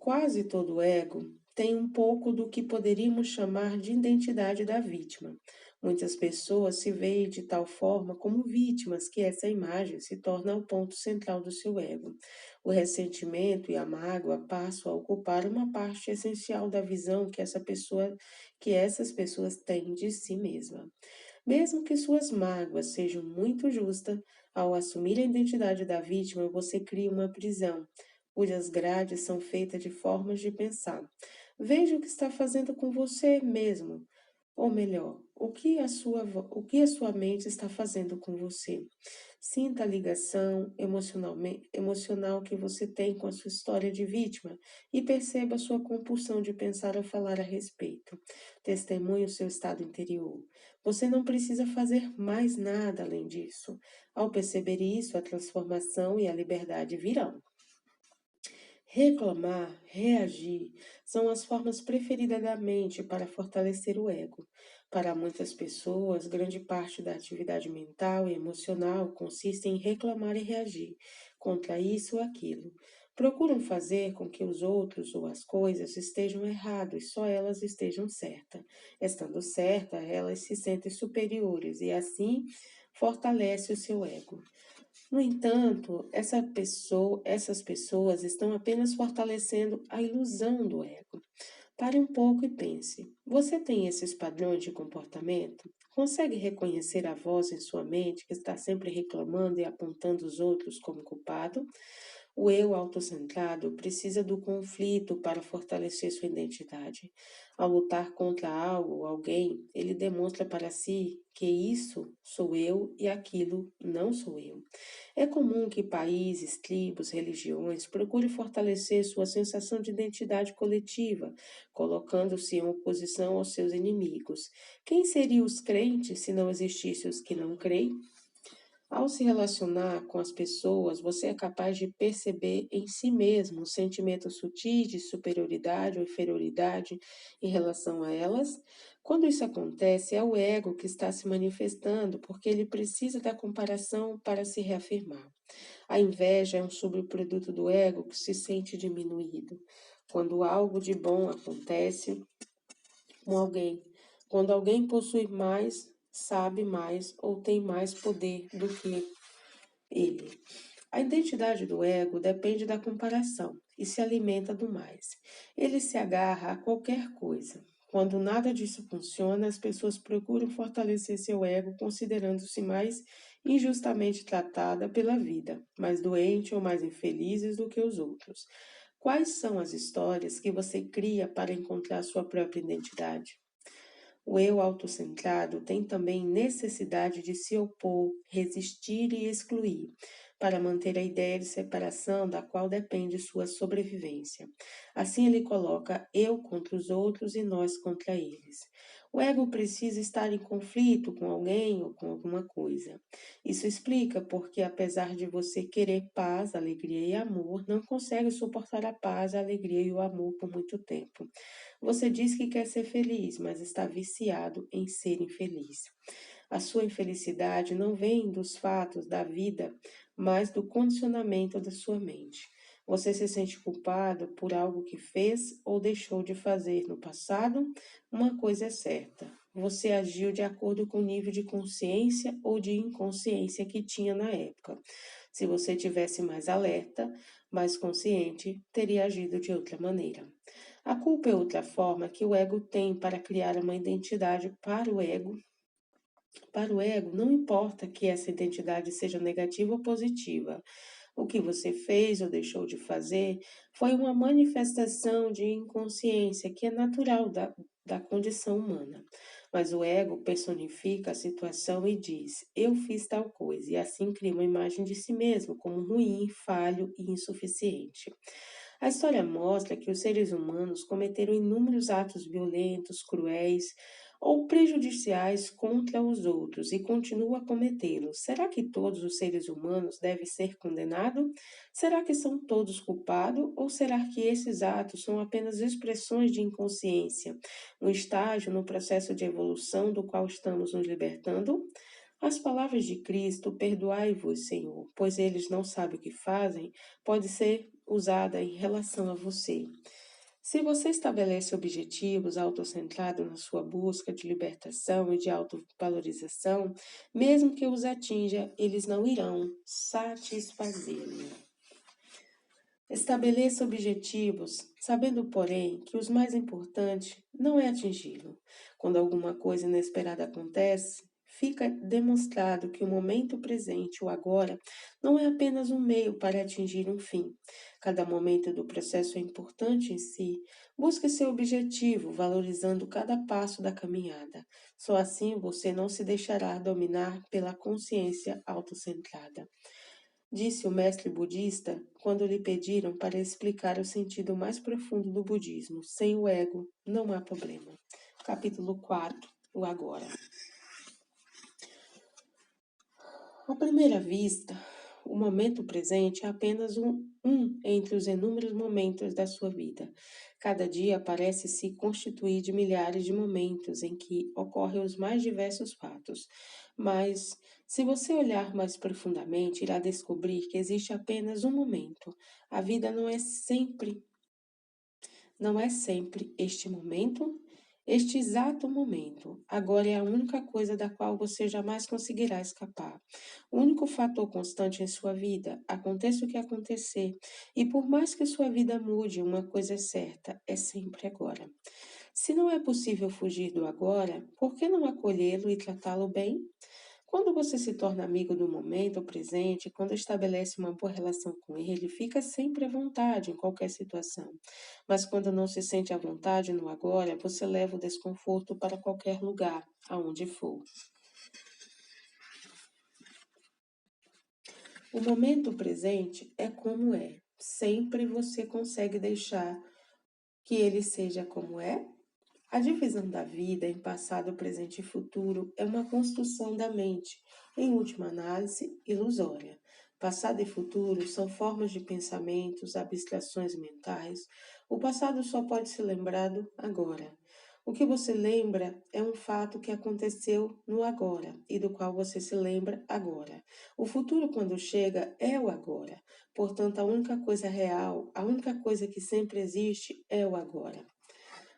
Quase todo ego tem um pouco do que poderíamos chamar de identidade da vítima. Muitas pessoas se veem de tal forma como vítimas que essa imagem se torna o ponto central do seu ego. O ressentimento e a mágoa passam a ocupar uma parte essencial da visão que essas pessoas têm de si mesma. Mesmo que suas mágoas sejam muito justas, ao assumir a identidade da vítima, você cria uma prisão cujas grades são feitas de formas de pensar. Veja o que está fazendo com você mesmo, ou melhor, o que a sua mente está fazendo com você. Sinta a ligação emocional que você tem com a sua história de vítima e perceba a sua compulsão de pensar ou falar a respeito. Testemunhe o seu estado interior. Você não precisa fazer mais nada além disso. Ao perceber isso, a transformação e a liberdade virão. Reclamar, reagir, são as formas preferidas da mente para fortalecer o ego. Para muitas pessoas, grande parte da atividade mental e emocional consiste em reclamar e reagir contra isso ou aquilo. Procuram fazer com que os outros ou as coisas estejam errados e só elas estejam certas. Estando certas, elas se sentem superiores e assim fortalece o seu ego. No entanto, essas pessoas estão apenas fortalecendo a ilusão do ego. Pare um pouco e pense: você tem esses padrões de comportamento? Consegue reconhecer a voz em sua mente que está sempre reclamando e apontando os outros como culpado? O eu autocentrado precisa do conflito para fortalecer sua identidade. Ao lutar contra algo ou alguém, ele demonstra para si que isso sou eu e aquilo não sou eu. É comum que países, tribos, religiões procurem fortalecer sua sensação de identidade coletiva, colocando-se em oposição aos seus inimigos. Quem seriam os crentes se não existissem os que não creem? Ao se relacionar com as pessoas, você é capaz de perceber em si mesmo sentimentos sutis de superioridade ou inferioridade em relação a elas? Quando isso acontece, é o ego que está se manifestando, porque ele precisa da comparação para se reafirmar. A inveja é um subproduto do ego que se sente diminuído. Quando algo de bom acontece com alguém, quando alguém possui mais, sabe mais ou tem mais poder do que ele. A identidade do ego depende da comparação e se alimenta do mais. Ele se agarra a qualquer coisa. Quando nada disso funciona, as pessoas procuram fortalecer seu ego, considerando-se mais injustamente tratada pela vida, mais doente ou mais infelizes do que os outros. Quais são as histórias que você cria para encontrar sua própria identidade? O eu autocentrado tem também necessidade de se opor, resistir e excluir, para manter a ideia de separação da qual depende sua sobrevivência. Assim ele coloca eu contra os outros e nós contra eles. O ego precisa estar em conflito com alguém ou com alguma coisa. Isso explica porque, apesar de você querer paz, alegria e amor, não consegue suportar a paz, a alegria e o amor por muito tempo. Você diz que quer ser feliz, mas está viciado em ser infeliz. A sua infelicidade não vem dos fatos da vida, mas do condicionamento da sua mente. Você se sente culpado por algo que fez ou deixou de fazer no passado? Uma coisa é certa: você agiu de acordo com o nível de consciência ou de inconsciência que tinha na época. Se você tivesse mais alerta, mais consciente, teria agido de outra maneira. A culpa é outra forma que o ego tem para criar uma identidade para o ego. Para o ego, não importa que essa identidade seja negativa ou positiva. O que você fez ou deixou de fazer foi uma manifestação de inconsciência que é natural da condição humana. Mas o ego personifica a situação e diz: eu fiz tal coisa, e assim cria uma imagem de si mesmo como ruim, falho e insuficiente. A história mostra que os seres humanos cometeram inúmeros atos violentos, cruéis ou prejudiciais contra os outros e continuam a cometê-los. Será que todos os seres humanos devem ser condenados? Será que são todos culpados? Ou será que esses atos são apenas expressões de inconsciência, um estágio no processo de evolução do qual estamos nos libertando? As palavras de Cristo, perdoai-vos, Senhor, pois eles não sabem o que fazem, pode ser usada em relação a você. Se você estabelece objetivos autocentrados na sua busca de libertação e de autovalorização, mesmo que os atinja, eles não irão satisfazê-lo. Estabeleça objetivos, sabendo, porém, que os mais importantes não é atingi-lo. Quando alguma coisa inesperada acontece, fica demonstrado que o momento presente, o agora, não é apenas um meio para atingir um fim. Cada momento do processo é importante em si. Busque seu objetivo, valorizando cada passo da caminhada. Só assim você não se deixará dominar pela consciência autocentrada. Disse o mestre budista quando lhe pediram para explicar o sentido mais profundo do budismo. Sem o ego, não há problema. Capítulo 4, o agora. À primeira vista, o momento presente é apenas um entre os inúmeros momentos da sua vida. Cada dia parece se constituir de milhares de momentos em que ocorrem os mais diversos fatos. Mas, se você olhar mais profundamente, irá descobrir que existe apenas um momento. A vida não é sempre este momento, este exato momento. Agora é a única coisa da qual você jamais conseguirá escapar. O único fator constante em sua vida, aconteça o que acontecer, e por mais que sua vida mude, uma coisa é certa, é sempre agora. Se não é possível fugir do agora, por que não acolhê-lo e tratá-lo bem? Quando você se torna amigo do momento presente, quando estabelece uma boa relação com ele, fica sempre à vontade em qualquer situação. Mas quando não se sente à vontade no agora, você leva o desconforto para qualquer lugar, aonde for. O momento presente é como é. Sempre você consegue deixar que ele seja como é? A divisão da vida em passado, presente e futuro é uma construção da mente, em última análise, ilusória. Passado e futuro são formas de pensamentos, abstrações mentais. O passado só pode ser lembrado agora. O que você lembra é um fato que aconteceu no agora e do qual você se lembra agora. O futuro, quando chega, é o agora. Portanto, a única coisa real, a única coisa que sempre existe é o agora.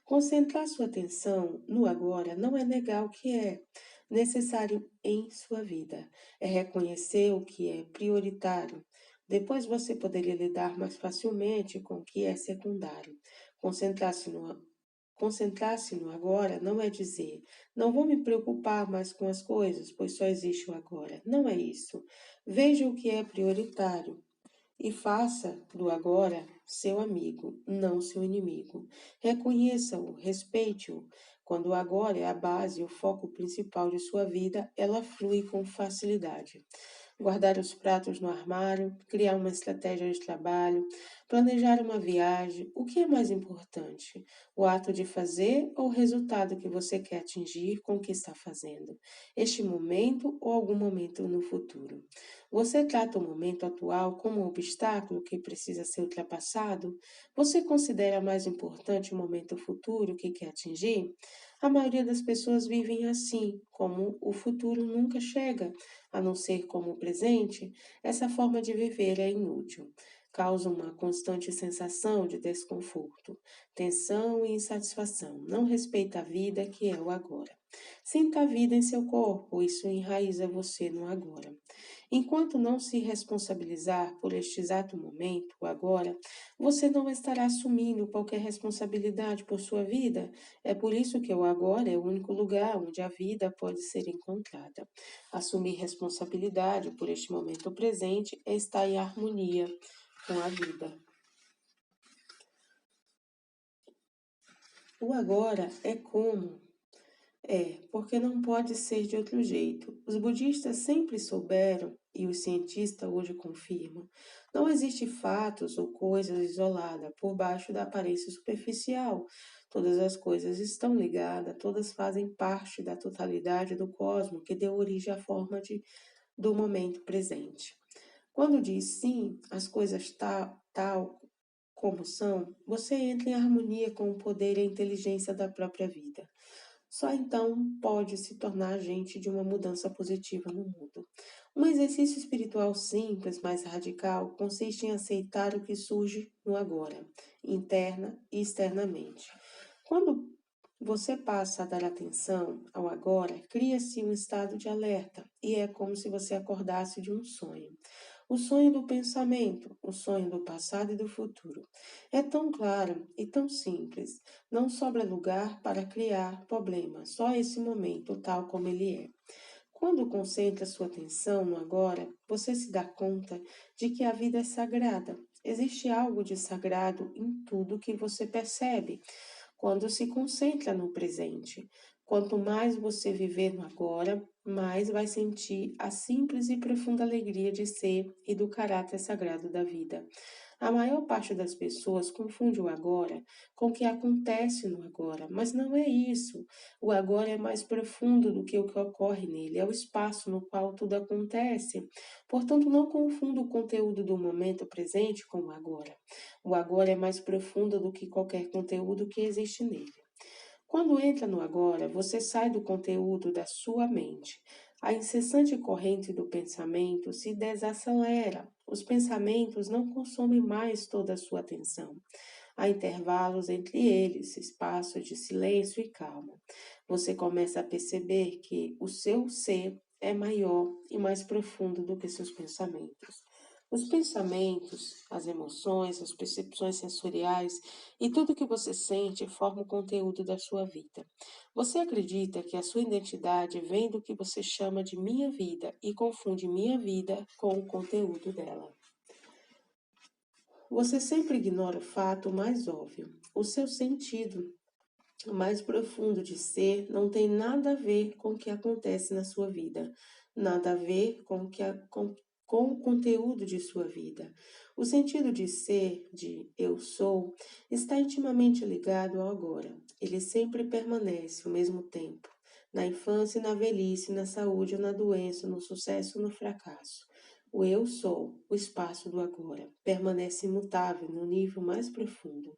Concentrar sua atenção no agora não é negar o que é necessário em sua vida, é reconhecer o que é prioritário. Depois você poderia lidar mais facilmente com o que é secundário. Concentrar-se no, concentrar-se no agora não é dizer, não vou me preocupar mais com as coisas, pois só existe o agora. Não é isso. Veja o que é prioritário e faça do agora seu amigo, não seu inimigo. Reconheça-o, respeite-o. Quando o agora é a base e o foco principal de sua vida, ela flui com facilidade. Guardar os pratos no armário, criar uma estratégia de trabalho, planejar uma viagem. O que é mais importante? O ato de fazer ou o resultado que você quer atingir com o que está fazendo? Este momento ou algum momento no futuro? Você trata o momento atual como um obstáculo que precisa ser ultrapassado? Você considera mais importante o momento futuro que quer atingir? A maioria das pessoas vivem assim, como o futuro nunca chega, a não ser como o presente, essa forma de viver é inútil. Causa uma constante sensação de desconforto, tensão e insatisfação. Não respeita a vida que é o agora. Sinta a vida em seu corpo, isso enraiza você no agora. Enquanto não se responsabilizar por este exato momento, o agora, você não estará assumindo qualquer responsabilidade por sua vida. É por isso que o agora é o único lugar onde a vida pode ser encontrada. Assumir responsabilidade por este momento presente é estar em harmonia com a vida. O agora é como porque não pode ser de outro jeito. Os budistas sempre souberam, e os cientistas hoje confirmam, não existe fatos ou coisas isoladas por baixo da aparência superficial. Todas as coisas estão ligadas, todas fazem parte da totalidade do cosmos que deu origem à forma do momento presente. Quando diz sim, as coisas tal como são, você entra em harmonia com o poder e a inteligência da própria vida. Só então pode se tornar agente de uma mudança positiva no mundo. Um exercício espiritual simples, mas radical, consiste em aceitar o que surge no agora, interna e externamente. Quando você passa a dar atenção ao agora, cria-se um estado de alerta e é como se você acordasse de um sonho. O sonho do pensamento, o sonho do passado e do futuro. É tão claro e tão simples. Não sobra lugar para criar problema, só esse momento, tal como ele é. Quando concentra sua atenção no agora, você se dá conta de que a vida é sagrada. Existe algo de sagrado em tudo que você percebe quando se concentra no presente. Quanto mais você viver no agora, mais vai sentir a simples e profunda alegria de ser e do caráter sagrado da vida. A maior parte das pessoas confunde o agora com o que acontece no agora, mas não é isso. O agora é mais profundo do que o que ocorre nele, é o espaço no qual tudo acontece. Portanto, não confunda o conteúdo do momento presente com o agora. O agora é mais profundo do que qualquer conteúdo que existe nele. Quando entra no agora, você sai do conteúdo da sua mente. A incessante corrente do pensamento se desacelera. Os pensamentos não consomem mais toda a sua atenção. Há intervalos entre eles, espaços de silêncio e calma. Você começa a perceber que o seu ser é maior e mais profundo do que seus pensamentos. Os pensamentos, as emoções, as percepções sensoriais e tudo que você sente forma o conteúdo da sua vida. Você acredita que a sua identidade vem do que você chama de minha vida e confunde minha vida com o conteúdo dela. Você sempre ignora o fato mais óbvio. O seu sentido mais profundo de ser não tem nada a ver com o que acontece na sua vida, nada a ver com o conteúdo de sua vida. O sentido de ser, de eu sou, está intimamente ligado ao agora. Ele sempre permanece ao mesmo tempo, na infância e na velhice, na saúde ou na doença, no sucesso ou no fracasso. O eu sou, o espaço do agora, permanece imutável no nível mais profundo.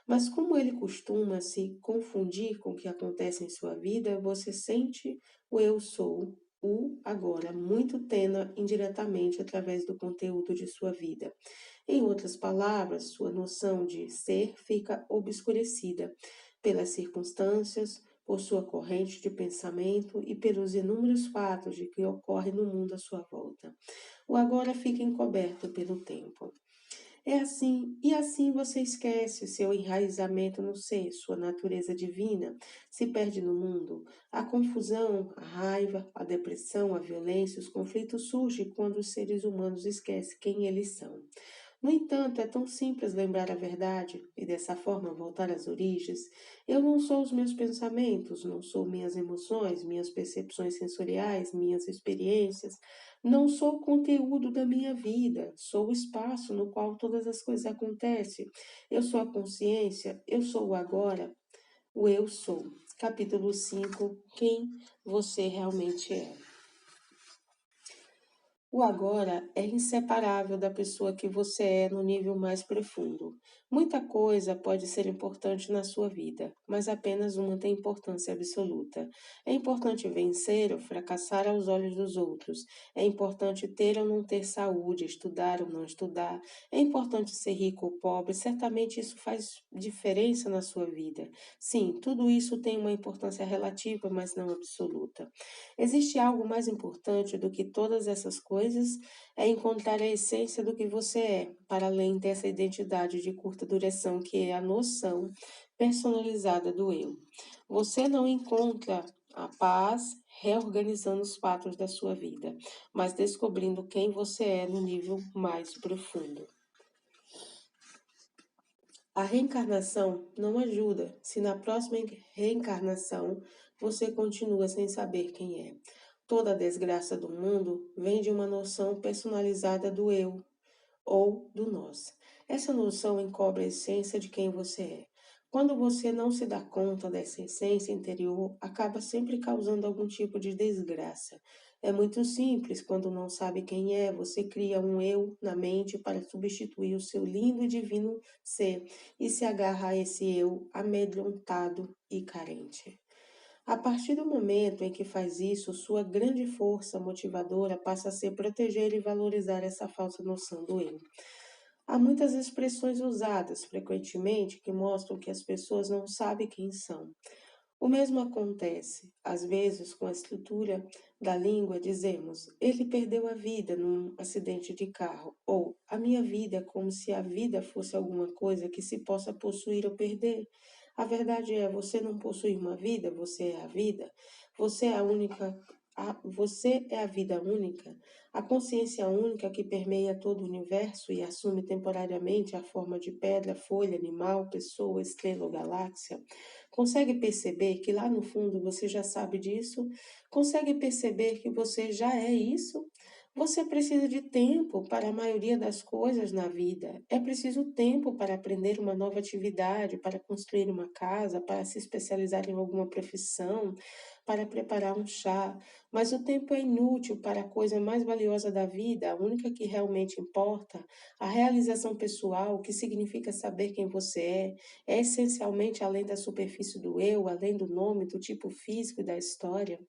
Mas como ele costuma se confundir com o que acontece em sua vida, você sente o eu sou, o agora, muito tênue indiretamente através do conteúdo de sua vida. Em outras palavras, sua noção de ser fica obscurecida pelas circunstâncias, por sua corrente de pensamento e pelos inúmeros fatos de que ocorrem no mundo à sua volta. O agora fica encoberto pelo tempo. É assim, e assim você esquece seu enraizamento no ser, sua natureza divina, se perde no mundo. A confusão, a raiva, a depressão, a violência, os conflitos surgem quando os seres humanos esquecem quem eles são. No entanto, é tão simples lembrar a verdade e dessa forma voltar às origens. Eu não sou os meus pensamentos, não sou minhas emoções, minhas percepções sensoriais, minhas experiências, não sou o conteúdo da minha vida, sou o espaço no qual todas as coisas acontecem. Eu sou a consciência, eu sou o agora, o eu sou. Capítulo 5. Quem você realmente é. O agora é inseparável da pessoa que você é no nível mais profundo. Muita coisa pode ser importante na sua vida, mas apenas uma tem importância absoluta. É importante vencer ou fracassar aos olhos dos outros. É importante ter ou não ter saúde, estudar ou não estudar. É importante ser rico ou pobre. Certamente isso faz diferença na sua vida. Sim, tudo isso tem uma importância relativa, mas não absoluta. Existe algo mais importante do que todas essas coisas? É encontrar a essência do que você é, para além dessa identidade de curta duração que é a noção personalizada do eu. Você não encontra a paz reorganizando os fatos da sua vida, mas descobrindo quem você é no nível mais profundo. A reencarnação não ajuda se na próxima reencarnação você continua sem saber quem é. Toda a desgraça do mundo vem de uma noção personalizada do eu ou do nós. Essa noção encobre a essência de quem você é. Quando você não se dá conta dessa essência interior, acaba sempre causando algum tipo de desgraça. É muito simples, quando não sabe quem é, você cria um eu na mente para substituir o seu lindo e divino ser e se agarra a esse eu amedrontado e carente. A partir do momento em que faz isso, sua grande força motivadora passa a ser proteger e valorizar essa falsa noção do eu. Há muitas expressões usadas frequentemente que mostram que as pessoas não sabem quem são. O mesmo acontece, às vezes, com a estrutura da língua, dizemos: ele perdeu a vida num acidente de carro, ou a minha vida, como se a vida fosse alguma coisa que se possa possuir ou perder. A verdade é, você não possui uma vida, você é a vida. Você é a única, você é a vida única, a consciência única que permeia todo o universo e assume temporariamente a forma de pedra, folha, animal, pessoa, estrela ou galáxia. Consegue perceber que lá no fundo você já sabe disso? Consegue perceber que você já é isso? Você precisa de tempo para a maioria das coisas na vida. É preciso tempo para aprender uma nova atividade, para construir uma casa, para se especializar em alguma profissão, para preparar um chá. Mas o tempo é inútil para a coisa mais valiosa da vida, a única que realmente importa, a realização pessoal, o que significa saber quem você é essencialmente além da superfície do eu, além do nome, do tipo físico e da história.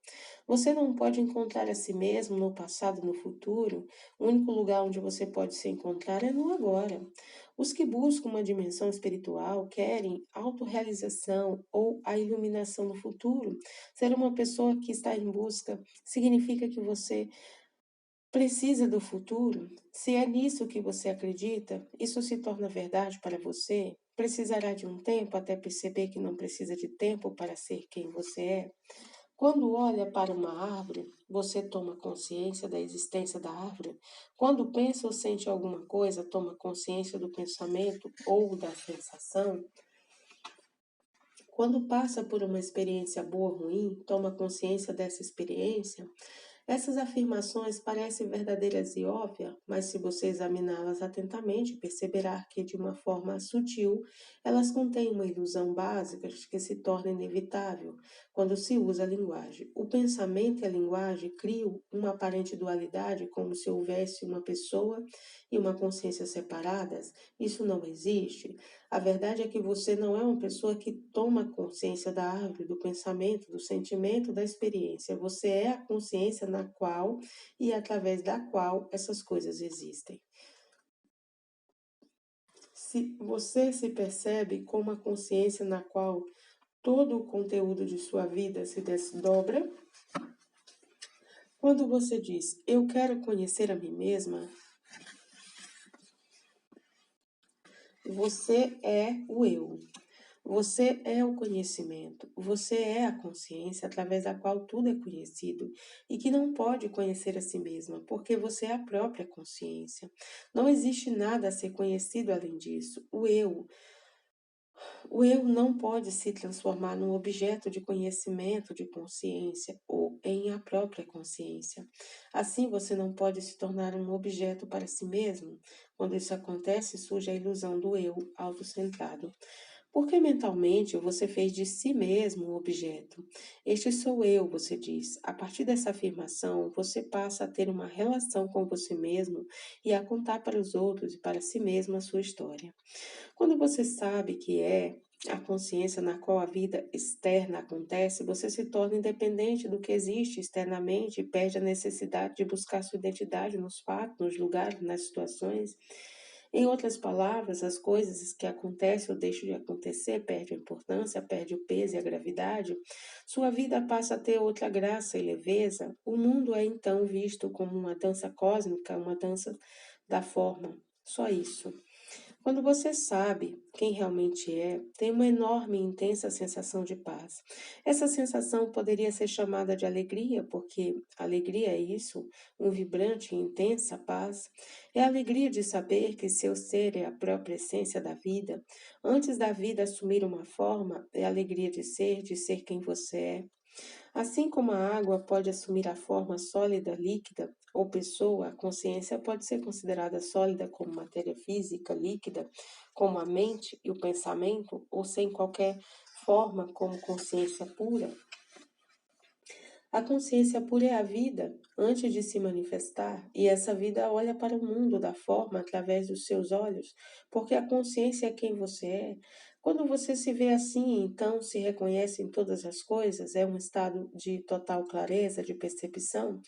Você não pode encontrar a si mesmo no passado e no futuro. O único lugar onde você pode se encontrar é no agora. Os que buscam uma dimensão espiritual querem autorrealização ou a iluminação no futuro. Ser uma pessoa que está em busca significa que você precisa do futuro? Se é nisso que você acredita, isso se torna verdade para você? Precisará de um tempo até perceber que não precisa de tempo para ser quem você é? Quando olha para uma árvore, você toma consciência da existência da árvore? Quando pensa ou sente alguma coisa, toma consciência do pensamento ou da sensação? Quando passa por uma experiência boa ou ruim, toma consciência dessa experiência? Essas afirmações parecem verdadeiras e óbvias, mas se você examiná-las atentamente, perceberá que, de uma forma sutil, elas contêm uma ilusão básica que se torna inevitável quando se usa a linguagem. O pensamento e a linguagem criam uma aparente dualidade, como se houvesse uma pessoa e uma consciência separadas. Isso não existe. A verdade é que você não é uma pessoa que toma consciência da árvore, do pensamento, do sentimento, da experiência. Você é a consciência na qual e através da qual essas coisas existem. Se você se percebe como a consciência na qual todo o conteúdo de sua vida se desdobra, quando você diz, eu quero conhecer a mim mesma, você é o eu. Você é o conhecimento, você é a consciência através da qual tudo é conhecido e que não pode conhecer a si mesma, porque você é a própria consciência. Não existe nada a ser conhecido além disso. O eu não pode se transformar num objeto de conhecimento de consciência ou em a própria consciência. Assim, você não pode se tornar um objeto para si mesmo. Quando isso acontece, surge a ilusão do eu autocentrado. Porque mentalmente você fez de si mesmo um objeto. Este sou eu, você diz. A partir dessa afirmação, você passa a ter uma relação com você mesmo e a contar para os outros e para si mesmo a sua história. Quando você sabe que é a consciência na qual a vida externa acontece, você se torna independente do que existe externamente e perde a necessidade de buscar sua identidade nos fatos, nos lugares, nas situações. Em outras palavras, as coisas que acontecem ou deixam de acontecer perdem a importância, perde o peso e a gravidade. Sua vida passa a ter outra graça e leveza. O mundo é então visto como uma dança cósmica, uma dança da forma. Só isso. Quando você sabe quem realmente é, tem uma enorme e intensa sensação de paz. Essa sensação poderia ser chamada de alegria, porque alegria é isso, um vibrante e intensa paz. É a alegria de saber que seu ser é a própria essência da vida. Antes da vida assumir uma forma, é a alegria de ser quem você é. Assim como a água pode assumir a forma sólida, líquida ou pessoa, a consciência pode ser considerada sólida como matéria física, líquida, como a mente e o pensamento, ou sem qualquer forma como consciência pura. A consciência pura é a vida antes de se manifestar, e essa vida olha para o mundo da forma através dos seus olhos, porque a consciência é quem você é. Quando você se vê assim, então se reconhece em todas as coisas, é um estado de total clareza, de percepção.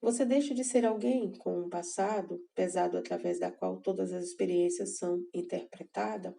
Você deixa de ser alguém com um passado pesado através da qual todas as experiências são interpretadas.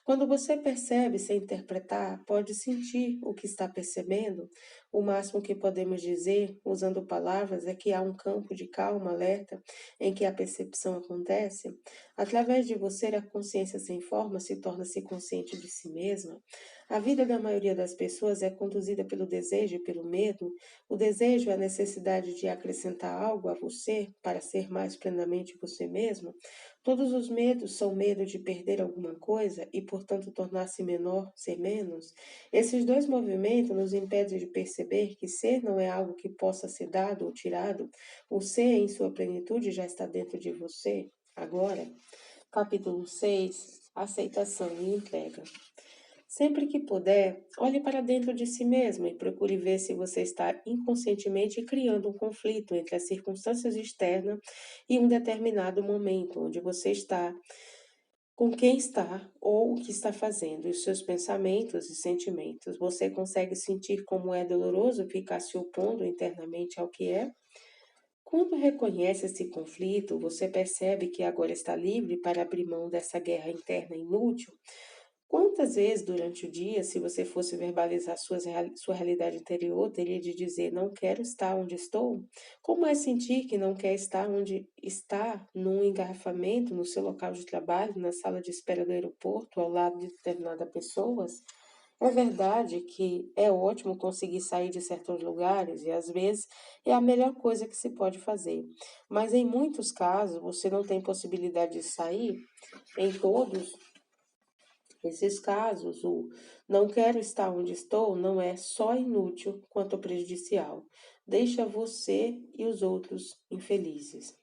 Quando você percebe sem interpretar, pode sentir o que está percebendo. O máximo que podemos dizer, usando palavras, é que há um campo de calma, alerta, em que a percepção acontece. Através de você, a consciência sem forma se torna-se consciente de si mesma. A vida da maioria das pessoas é conduzida pelo desejo e pelo medo. O desejo é a necessidade de acrescentar algo a você para ser mais plenamente você mesmo. Todos os medos são medo de perder alguma coisa e, portanto, tornar-se menor, ser menos. Esses dois movimentos nos impedem de perceber que ser não é algo que possa ser dado ou tirado. O ser em sua plenitude já está dentro de você. Agora, capítulo 6: aceitação e entrega. Sempre que puder, olhe para dentro de si mesmo e procure ver se você está inconscientemente criando um conflito entre as circunstâncias externas e um determinado momento onde você está, com quem está ou o que está fazendo, e os seus pensamentos e sentimentos. Você consegue sentir como é doloroso ficar se opondo internamente ao que é? Quando reconhece esse conflito, você percebe que agora está livre para abrir mão dessa guerra interna inútil. Quantas vezes durante o dia, se você fosse verbalizar sua realidade interior, teria de dizer: não quero estar onde estou? Como é sentir que não quer estar onde está, num engarrafamento, no seu local de trabalho, na sala de espera do aeroporto, ao lado de determinadas pessoas? É verdade que é ótimo conseguir sair de certos lugares e às vezes é a melhor coisa que se pode fazer, mas em muitos casos você não tem possibilidade de sair. Em todos esses casos, o não quero estar onde estou não é só inútil quanto prejudicial, deixa você e os outros infelizes.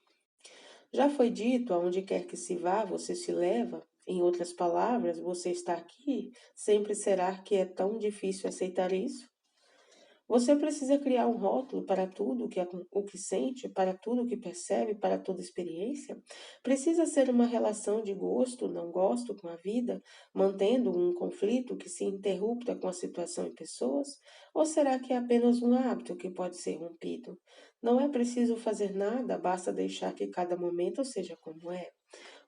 Já foi dito, aonde quer que se vá, você se leva. Em outras palavras, você está aqui, sempre será que é tão difícil aceitar isso? Você precisa criar um rótulo para tudo o que sente, para tudo o que percebe, para toda experiência? Precisa ser uma relação de gosto, não gosto com a vida, mantendo um conflito que se interrupta com a situação e pessoas? Ou será que é apenas um hábito que pode ser rompido? Não é preciso fazer nada, basta deixar que cada momento seja como é.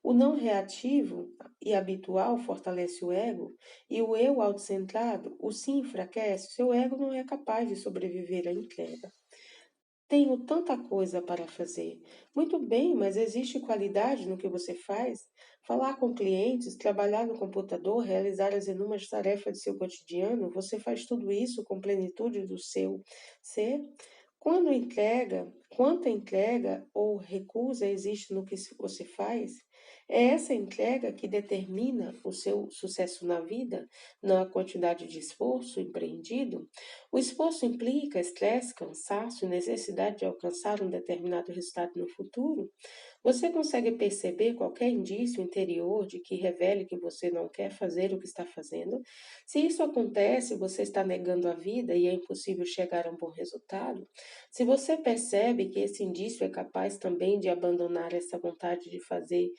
O não reativo e habitual fortalece o ego, e o eu autocentrado, o sim enfraquece. Seu ego não é capaz de sobreviver à entrega. Tenho tanta coisa para fazer. Muito bem, mas existe qualidade no que você faz? Falar com clientes, trabalhar no computador, realizar as inúmeras tarefas de seu cotidiano, você faz tudo isso com plenitude do seu ser? Quanta entrega ou recusa existe no que você faz? É essa entrega que determina o seu sucesso na vida, não a quantidade de esforço empreendido? O esforço implica estresse, cansaço e necessidade de alcançar um determinado resultado no futuro. Você consegue perceber qualquer indício interior de que revele que você não quer fazer o que está fazendo? Se isso acontece, você está negando a vida e é impossível chegar a um bom resultado? Se você percebe que esse indício é capaz também de abandonar essa vontade de fazer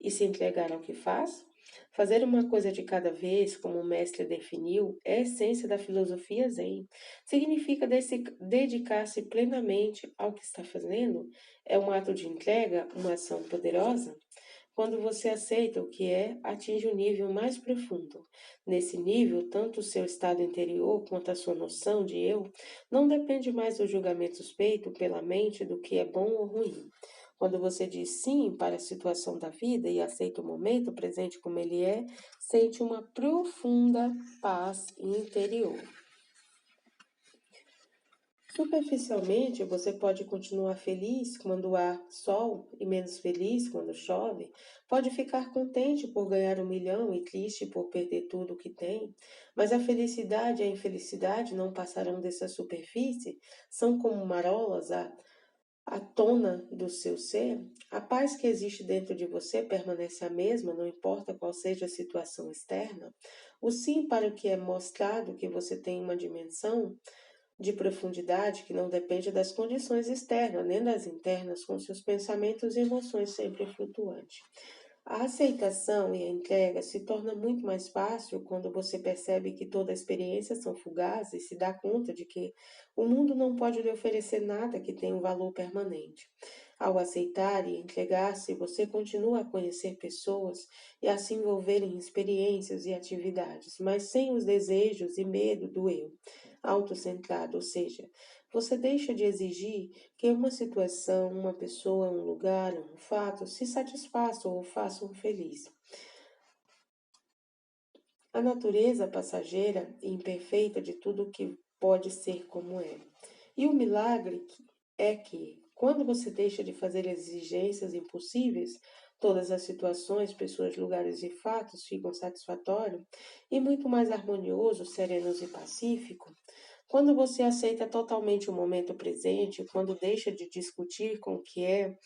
e se entregar ao que faz? Fazer uma coisa de cada vez, como o mestre definiu, é a essência da filosofia Zen. Significa dedicar-se plenamente ao que está fazendo? É um ato de entrega, uma ação poderosa? Quando você aceita o que é, atinge um nível mais profundo. Nesse nível, tanto o seu estado interior quanto a sua noção de eu não depende mais do julgamento suspeito pela mente do que é bom ou ruim. Quando você diz sim para a situação da vida e aceita o momento presente como ele é, sente uma profunda paz interior. Superficialmente, você pode continuar feliz quando há sol e menos feliz quando chove. Pode ficar contente por ganhar 1 milhão e triste por perder tudo o que tem. Mas a felicidade e a infelicidade não passarão dessa superfície, são como marolas à tona do seu ser. A paz que existe dentro de você permanece a mesma, não importa qual seja a situação externa. O sim para o que é mostrado que você tem uma dimensão de profundidade que não depende das condições externas nem das internas, com seus pensamentos e emoções sempre flutuantes. A aceitação e a entrega se torna muito mais fácil quando você percebe que toda experiência são fugazes e se dá conta de que o mundo não pode lhe oferecer nada que tenha um valor permanente. Ao aceitar e entregar-se, você continua a conhecer pessoas e a se envolver em experiências e atividades, mas sem os desejos e medo do eu, autocentrado, ou seja, você deixa de exigir que uma situação, uma pessoa, um lugar, um fato se satisfaçam ou façam feliz. A natureza passageira e imperfeita de tudo que pode ser como é. E o milagre é que, quando você deixa de fazer exigências impossíveis, todas as situações, pessoas, lugares e fatos ficam satisfatórios e muito mais harmoniosos, serenos e pacíficos. Quando você aceita totalmente o momento presente, quando deixa de discutir com o que é,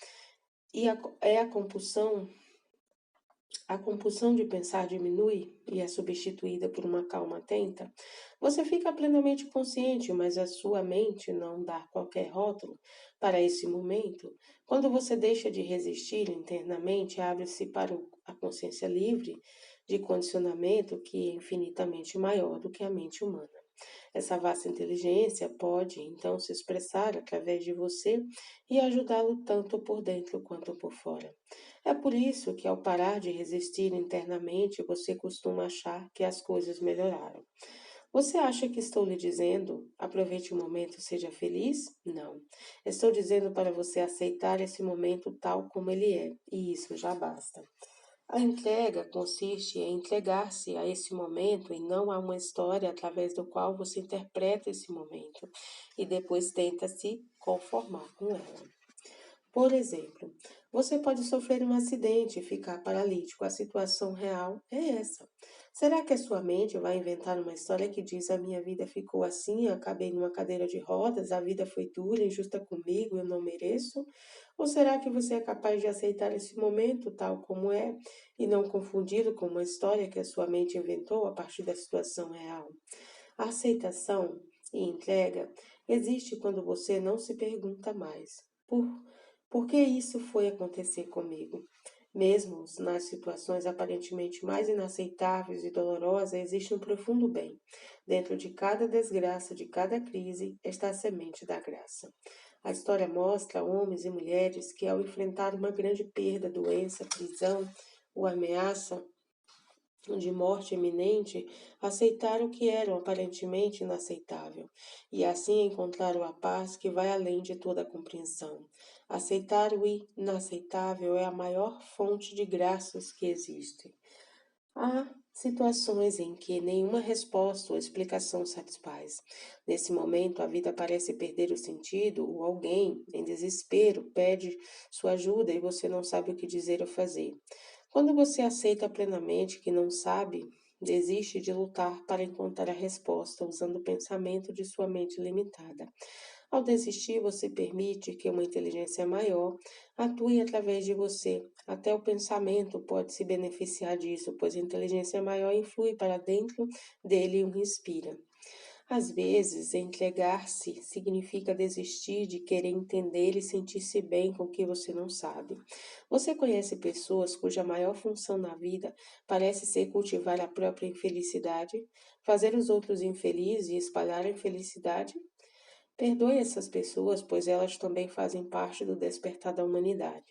e é a compulsão de pensar diminui e é substituída por uma calma atenta, você fica plenamente consciente, mas a sua mente não dá qualquer rótulo para esse momento. Quando você deixa de resistir internamente, abre-se para a consciência livre de condicionamento que é infinitamente maior do que a mente humana. Essa vasta inteligência pode, então, se expressar através de você e ajudá-lo tanto por dentro quanto por fora. É por isso que, ao parar de resistir internamente, você costuma achar que as coisas melhoraram. Você acha que estou lhe dizendo, aproveite o momento, seja feliz? Não. Estou dizendo para você aceitar esse momento tal como ele é, e isso já basta. A entrega consiste em entregar-se a esse momento e não a uma história através do qual você interpreta esse momento e depois tenta se conformar com ela. Por exemplo, você pode sofrer um acidente e ficar paralítico. A situação real é essa. Será que a sua mente vai inventar uma história que diz a minha vida ficou assim, acabei numa cadeira de rodas, a vida foi dura, injusta comigo, eu não mereço? Ou será que você é capaz de aceitar esse momento tal como é e não confundi-lo com uma história que a sua mente inventou a partir da situação real? A aceitação e entrega existe quando você não se pergunta mais por que isso foi acontecer comigo. Mesmo nas situações aparentemente mais inaceitáveis e dolorosas, existe um profundo bem. Dentro de cada desgraça, de cada crise, está a semente da graça. A história mostra homens e mulheres que, ao enfrentar uma grande perda, doença, prisão ou ameaça, de morte iminente, aceitaram o que era aparentemente inaceitável, e assim encontraram a paz que vai além de toda compreensão. Aceitar o inaceitável é a maior fonte de graças que existe. Há situações em que nenhuma resposta ou explicação satisfaz. Nesse momento, a vida parece perder o sentido, ou alguém, em desespero, pede sua ajuda e você não sabe o que dizer ou fazer. Quando você aceita plenamente que não sabe, desiste de lutar para encontrar a resposta usando o pensamento de sua mente limitada. Ao desistir, você permite que uma inteligência maior atue através de você. Até o pensamento pode se beneficiar disso, pois a inteligência maior influi para dentro dele e o inspira. Às vezes, entregar-se significa desistir de querer entender e sentir-se bem com o que você não sabe. Você conhece pessoas cuja maior função na vida parece ser cultivar a própria infelicidade, fazer os outros infelizes e espalhar a infelicidade? Perdoe essas pessoas, pois elas também fazem parte do despertar da humanidade.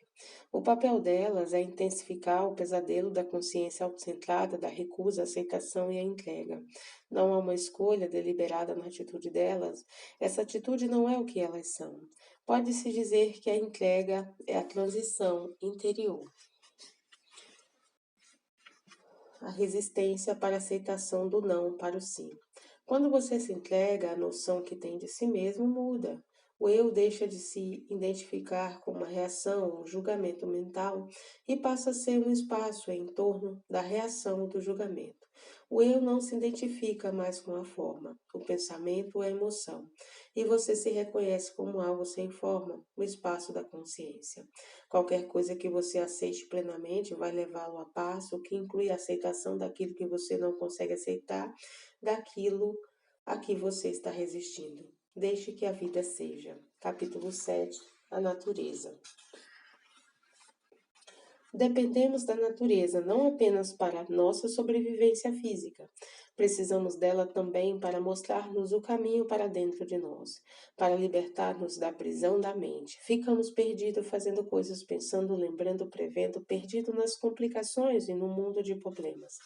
O papel delas é intensificar o pesadelo da consciência autocentrada, da recusa, a aceitação e a entrega. Não há uma escolha deliberada na atitude delas, essa atitude não é o que elas são. Pode-se dizer que a entrega é a transição interior, a resistência para a aceitação do não para o sim. Quando você se entrega, a noção que tem de si mesmo muda. O eu deixa de se identificar com uma reação ou julgamento mental e passa a ser um espaço em torno da reação do julgamento. O eu não se identifica mais com a forma, o pensamento ou a emoção, e você se reconhece como algo sem forma, o espaço da consciência. Qualquer coisa que você aceite plenamente vai levá-lo a passo, que inclui a aceitação daquilo que você não consegue aceitar, daquilo a que você está resistindo. Deixe que a vida seja. Capítulo 7. A natureza. Dependemos da natureza não apenas para nossa sobrevivência física. Precisamos dela também para mostrar-nos o caminho para dentro de nós, para libertar-nos da prisão da mente. Ficamos perdidos fazendo coisas, pensando, lembrando, prevendo, perdidos nas complicações e no mundo de problemas.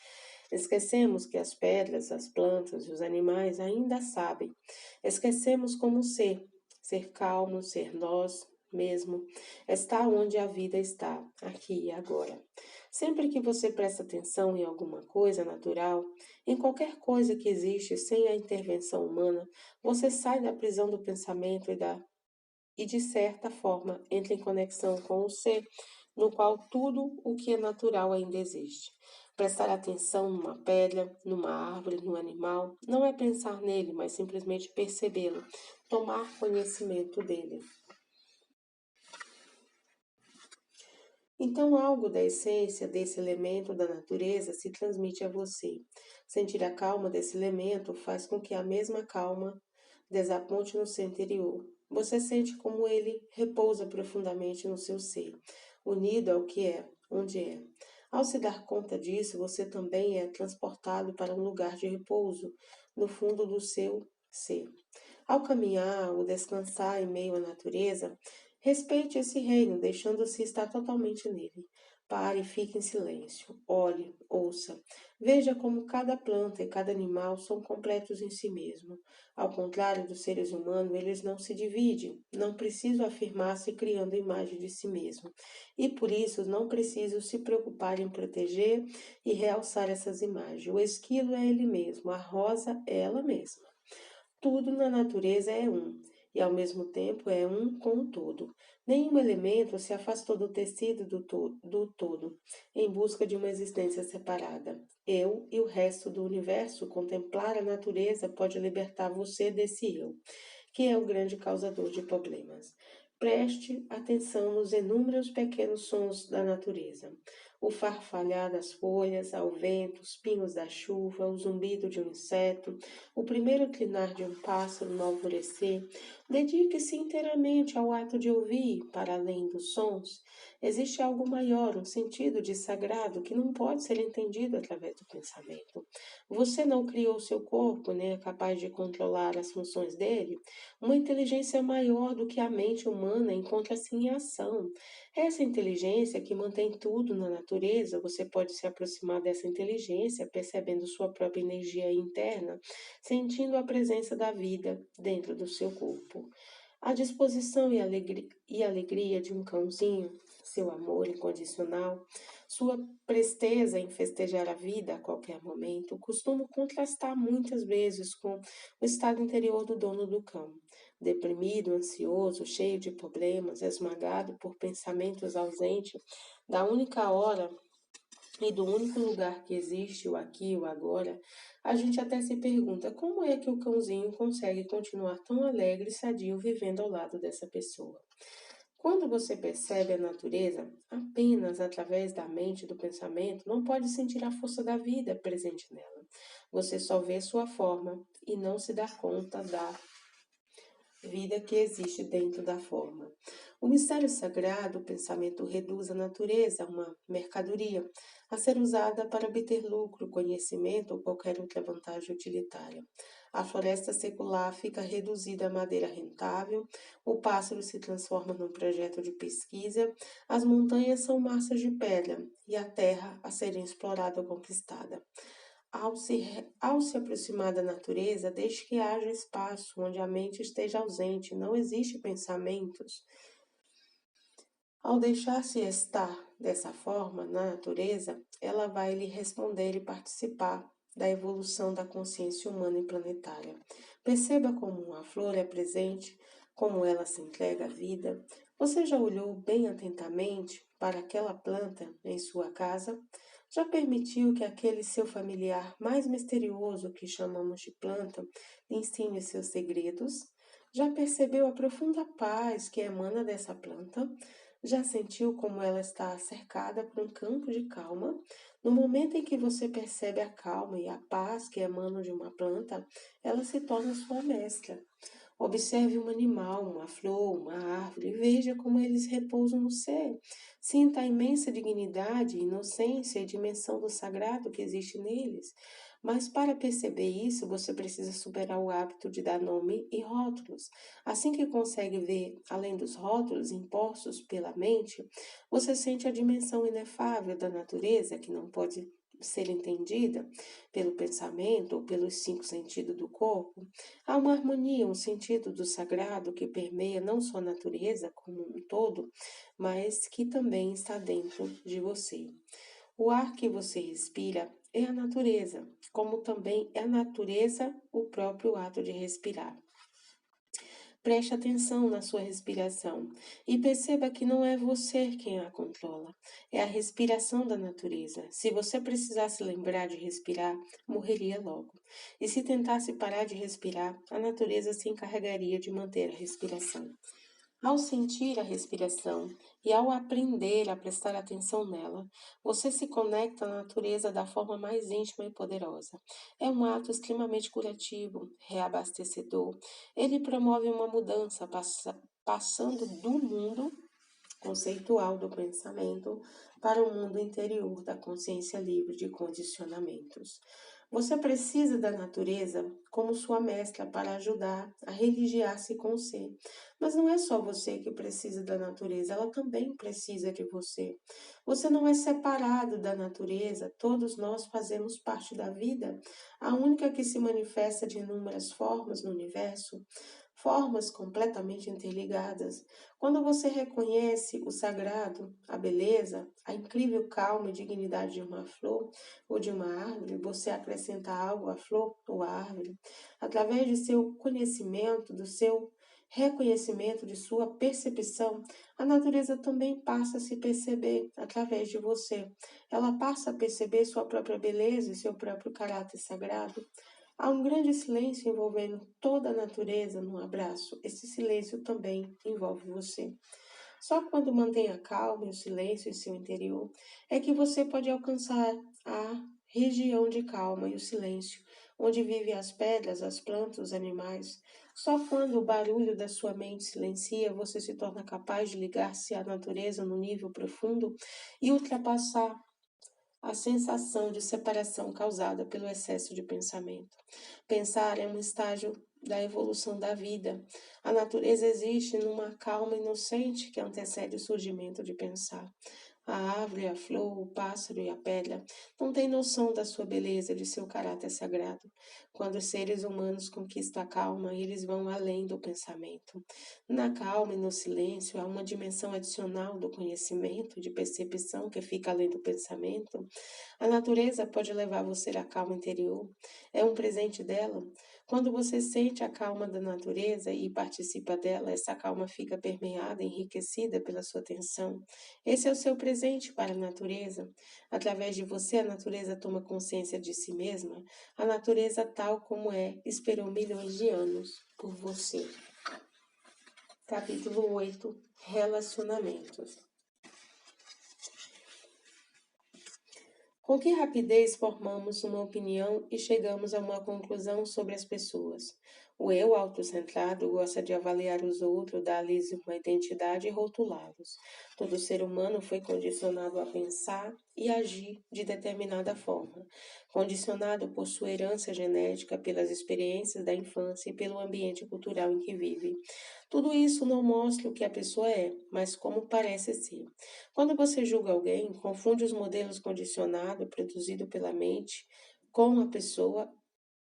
Esquecemos que as pedras, as plantas e os animais ainda sabem. Esquecemos como ser calmo, ser nós mesmo, está onde a vida está, aqui e agora. Sempre que você presta atenção em alguma coisa natural, em qualquer coisa que existe sem a intervenção humana, você sai da prisão do pensamento e de certa forma entra em conexão com o ser, no qual tudo o que é natural ainda existe. Prestar atenção numa pedra, numa árvore, num animal, não é pensar nele, mas simplesmente percebê-lo, tomar conhecimento dele. Então, algo da essência desse elemento da natureza se transmite a você. Sentir a calma desse elemento faz com que a mesma calma desaponte no seu interior. Você sente como ele repousa profundamente no seu ser, unido ao que é, onde é. Ao se dar conta disso, você também é transportado para um lugar de repouso, no fundo do seu ser. Ao caminhar ou descansar em meio à natureza, respeite esse reino, deixando-se estar totalmente nele. Pare e fique em silêncio. Olhe, ouça. Veja como cada planta e cada animal são completos em si mesmo. Ao contrário dos seres humanos, eles não se dividem. Não precisam afirmar-se criando imagem de si mesmo. E por isso não precisam se preocupar em proteger e realçar essas imagens. O esquilo é ele mesmo, a rosa é ela mesma. Tudo na natureza é um, e ao mesmo tempo é um com o todo. Nenhum elemento se afastou do tecido do todo, em busca de uma existência separada. Eu e o resto do universo, contemplar a natureza pode libertar você desse eu, que é o grande causador de problemas. Preste atenção nos inúmeros pequenos sons da natureza. O farfalhar das folhas ao vento, os pingos da chuva, o zumbido de um inseto, o primeiro trinar de um pássaro no alvorecer. Dedique-se inteiramente ao ato de ouvir, para além dos sons. Existe algo maior, um sentido de sagrado que não pode ser entendido através do pensamento. Você não criou seu corpo, nem é capaz de controlar as funções dele. Uma inteligência maior do que a mente humana encontra-se em ação. Essa inteligência que mantém tudo na natureza, você pode se aproximar dessa inteligência percebendo sua própria energia interna, sentindo a presença da vida dentro do seu corpo. A disposição e alegria de um cãozinho, seu amor incondicional, sua presteza em festejar a vida a qualquer momento, costumam contrastar muitas vezes com o estado interior do dono do cão. Deprimido, ansioso, cheio de problemas, esmagado por pensamentos ausentes da única hora e do único lugar que existe, o aqui e o agora, a gente até se pergunta como é que o cãozinho consegue continuar tão alegre e sadio vivendo ao lado dessa pessoa. Quando você percebe a natureza apenas através da mente e do pensamento, não pode sentir a força da vida presente nela. Você só vê sua forma e não se dá conta da vida que existe dentro da forma. O mistério sagrado, o pensamento reduz a natureza a uma mercadoria a ser usada para obter lucro, conhecimento ou qualquer outra vantagem utilitária. A floresta secular fica reduzida a madeira rentável, o pássaro se transforma num projeto de pesquisa, as montanhas são massas de pedra e a terra a ser explorada ou conquistada. Ao se aproximar da natureza, desde que haja espaço onde a mente esteja ausente, não existe pensamentos. Ao deixar-se estar dessa forma na natureza, ela vai lhe responder e participar da evolução da consciência humana e planetária. Perceba como a flor é presente, como ela se entrega à vida. Você já olhou bem atentamente para aquela planta em sua casa? Já permitiu que aquele seu familiar mais misterioso que chamamos de planta lhe ensine seus segredos? Já percebeu a profunda paz que emana dessa planta? Já sentiu como ela está cercada por um campo de calma? No momento em que você percebe a calma e a paz que emanam de uma planta, ela se torna sua mestra. Observe um animal, uma flor, uma árvore, e veja como eles repousam no ser. Sinta a imensa dignidade, inocência e dimensão do sagrado que existe neles. Mas para perceber isso, você precisa superar o hábito de dar nome e rótulos. Assim que consegue ver além dos rótulos impostos pela mente, você sente a dimensão inefável da natureza que não pode ser entendida pelo pensamento ou pelos cinco sentidos do corpo. Há uma harmonia, um sentido do sagrado que permeia não só a natureza como um todo, mas que também está dentro de você. O ar que você respira é a natureza, como também é a natureza o próprio ato de respirar. Preste atenção na sua respiração e perceba que não é você quem a controla, é a respiração da natureza. Se você precisasse lembrar de respirar, morreria logo. E se tentasse parar de respirar, a natureza se encarregaria de manter a respiração. Ao sentir a respiração e ao aprender a prestar atenção nela, você se conecta à natureza da forma mais íntima e poderosa. É um ato extremamente curativo, reabastecedor. Ele promove uma mudança, passando do mundo conceitual do pensamento para o mundo interior da consciência livre de condicionamentos. Você precisa da natureza como sua mestra para ajudar a religiar-se com o ser. Mas não é só você que precisa da natureza, ela também precisa de você. Você não é separado da natureza, todos nós fazemos parte da vida, a única que se manifesta de inúmeras formas no universo, formas completamente interligadas. Quando você reconhece o sagrado, a beleza, a incrível calma e dignidade de uma flor ou de uma árvore, você acrescenta algo à flor ou à árvore, através de seu conhecimento, do seu reconhecimento, de sua percepção, a natureza também passa a se perceber através de você. Ela passa a perceber sua própria beleza e seu próprio caráter sagrado. Há um grande silêncio envolvendo toda a natureza num abraço. Esse silêncio também envolve você. Só quando mantém a calma e o silêncio em seu interior é que você pode alcançar a região de calma e o silêncio, onde vivem as pedras, as plantas, os animais. Só quando o barulho da sua mente silencia, você se torna capaz de ligar-se à natureza no nível profundo e ultrapassar a sensação de separação causada pelo excesso de pensamento. Pensar é um estágio da evolução da vida. A natureza existe numa calma inocente que antecede o surgimento de pensar. A árvore, a flor, o pássaro e a pedra não têm noção da sua beleza, de seu caráter sagrado. Quando os seres humanos conquistam a calma, eles vão além do pensamento. Na calma e no silêncio há uma dimensão adicional do conhecimento, de percepção que fica além do pensamento. A natureza pode levar você à calma interior. É um presente dela. Quando você sente a calma da natureza e participa dela, essa calma fica permeada, enriquecida pela sua atenção. Esse é o seu presente para a natureza. Através de você, a natureza toma consciência de si mesma. A natureza, tal como é, esperou milhões de anos por você. Capítulo 8. Relacionamentos. Com que rapidez formamos uma opinião e chegamos a uma conclusão sobre as pessoas? O eu autocentrado gosta de avaliar os outros, dar-lhes uma identidade e rotulá-los. Todo ser humano foi condicionado a pensar e agir de determinada forma, condicionado por sua herança genética, pelas experiências da infância e pelo ambiente cultural em que vive. Tudo isso não mostra o que a pessoa é, mas como parece ser. Quando você julga alguém, confunde os modelos condicionados produzidos pela mente com a pessoa,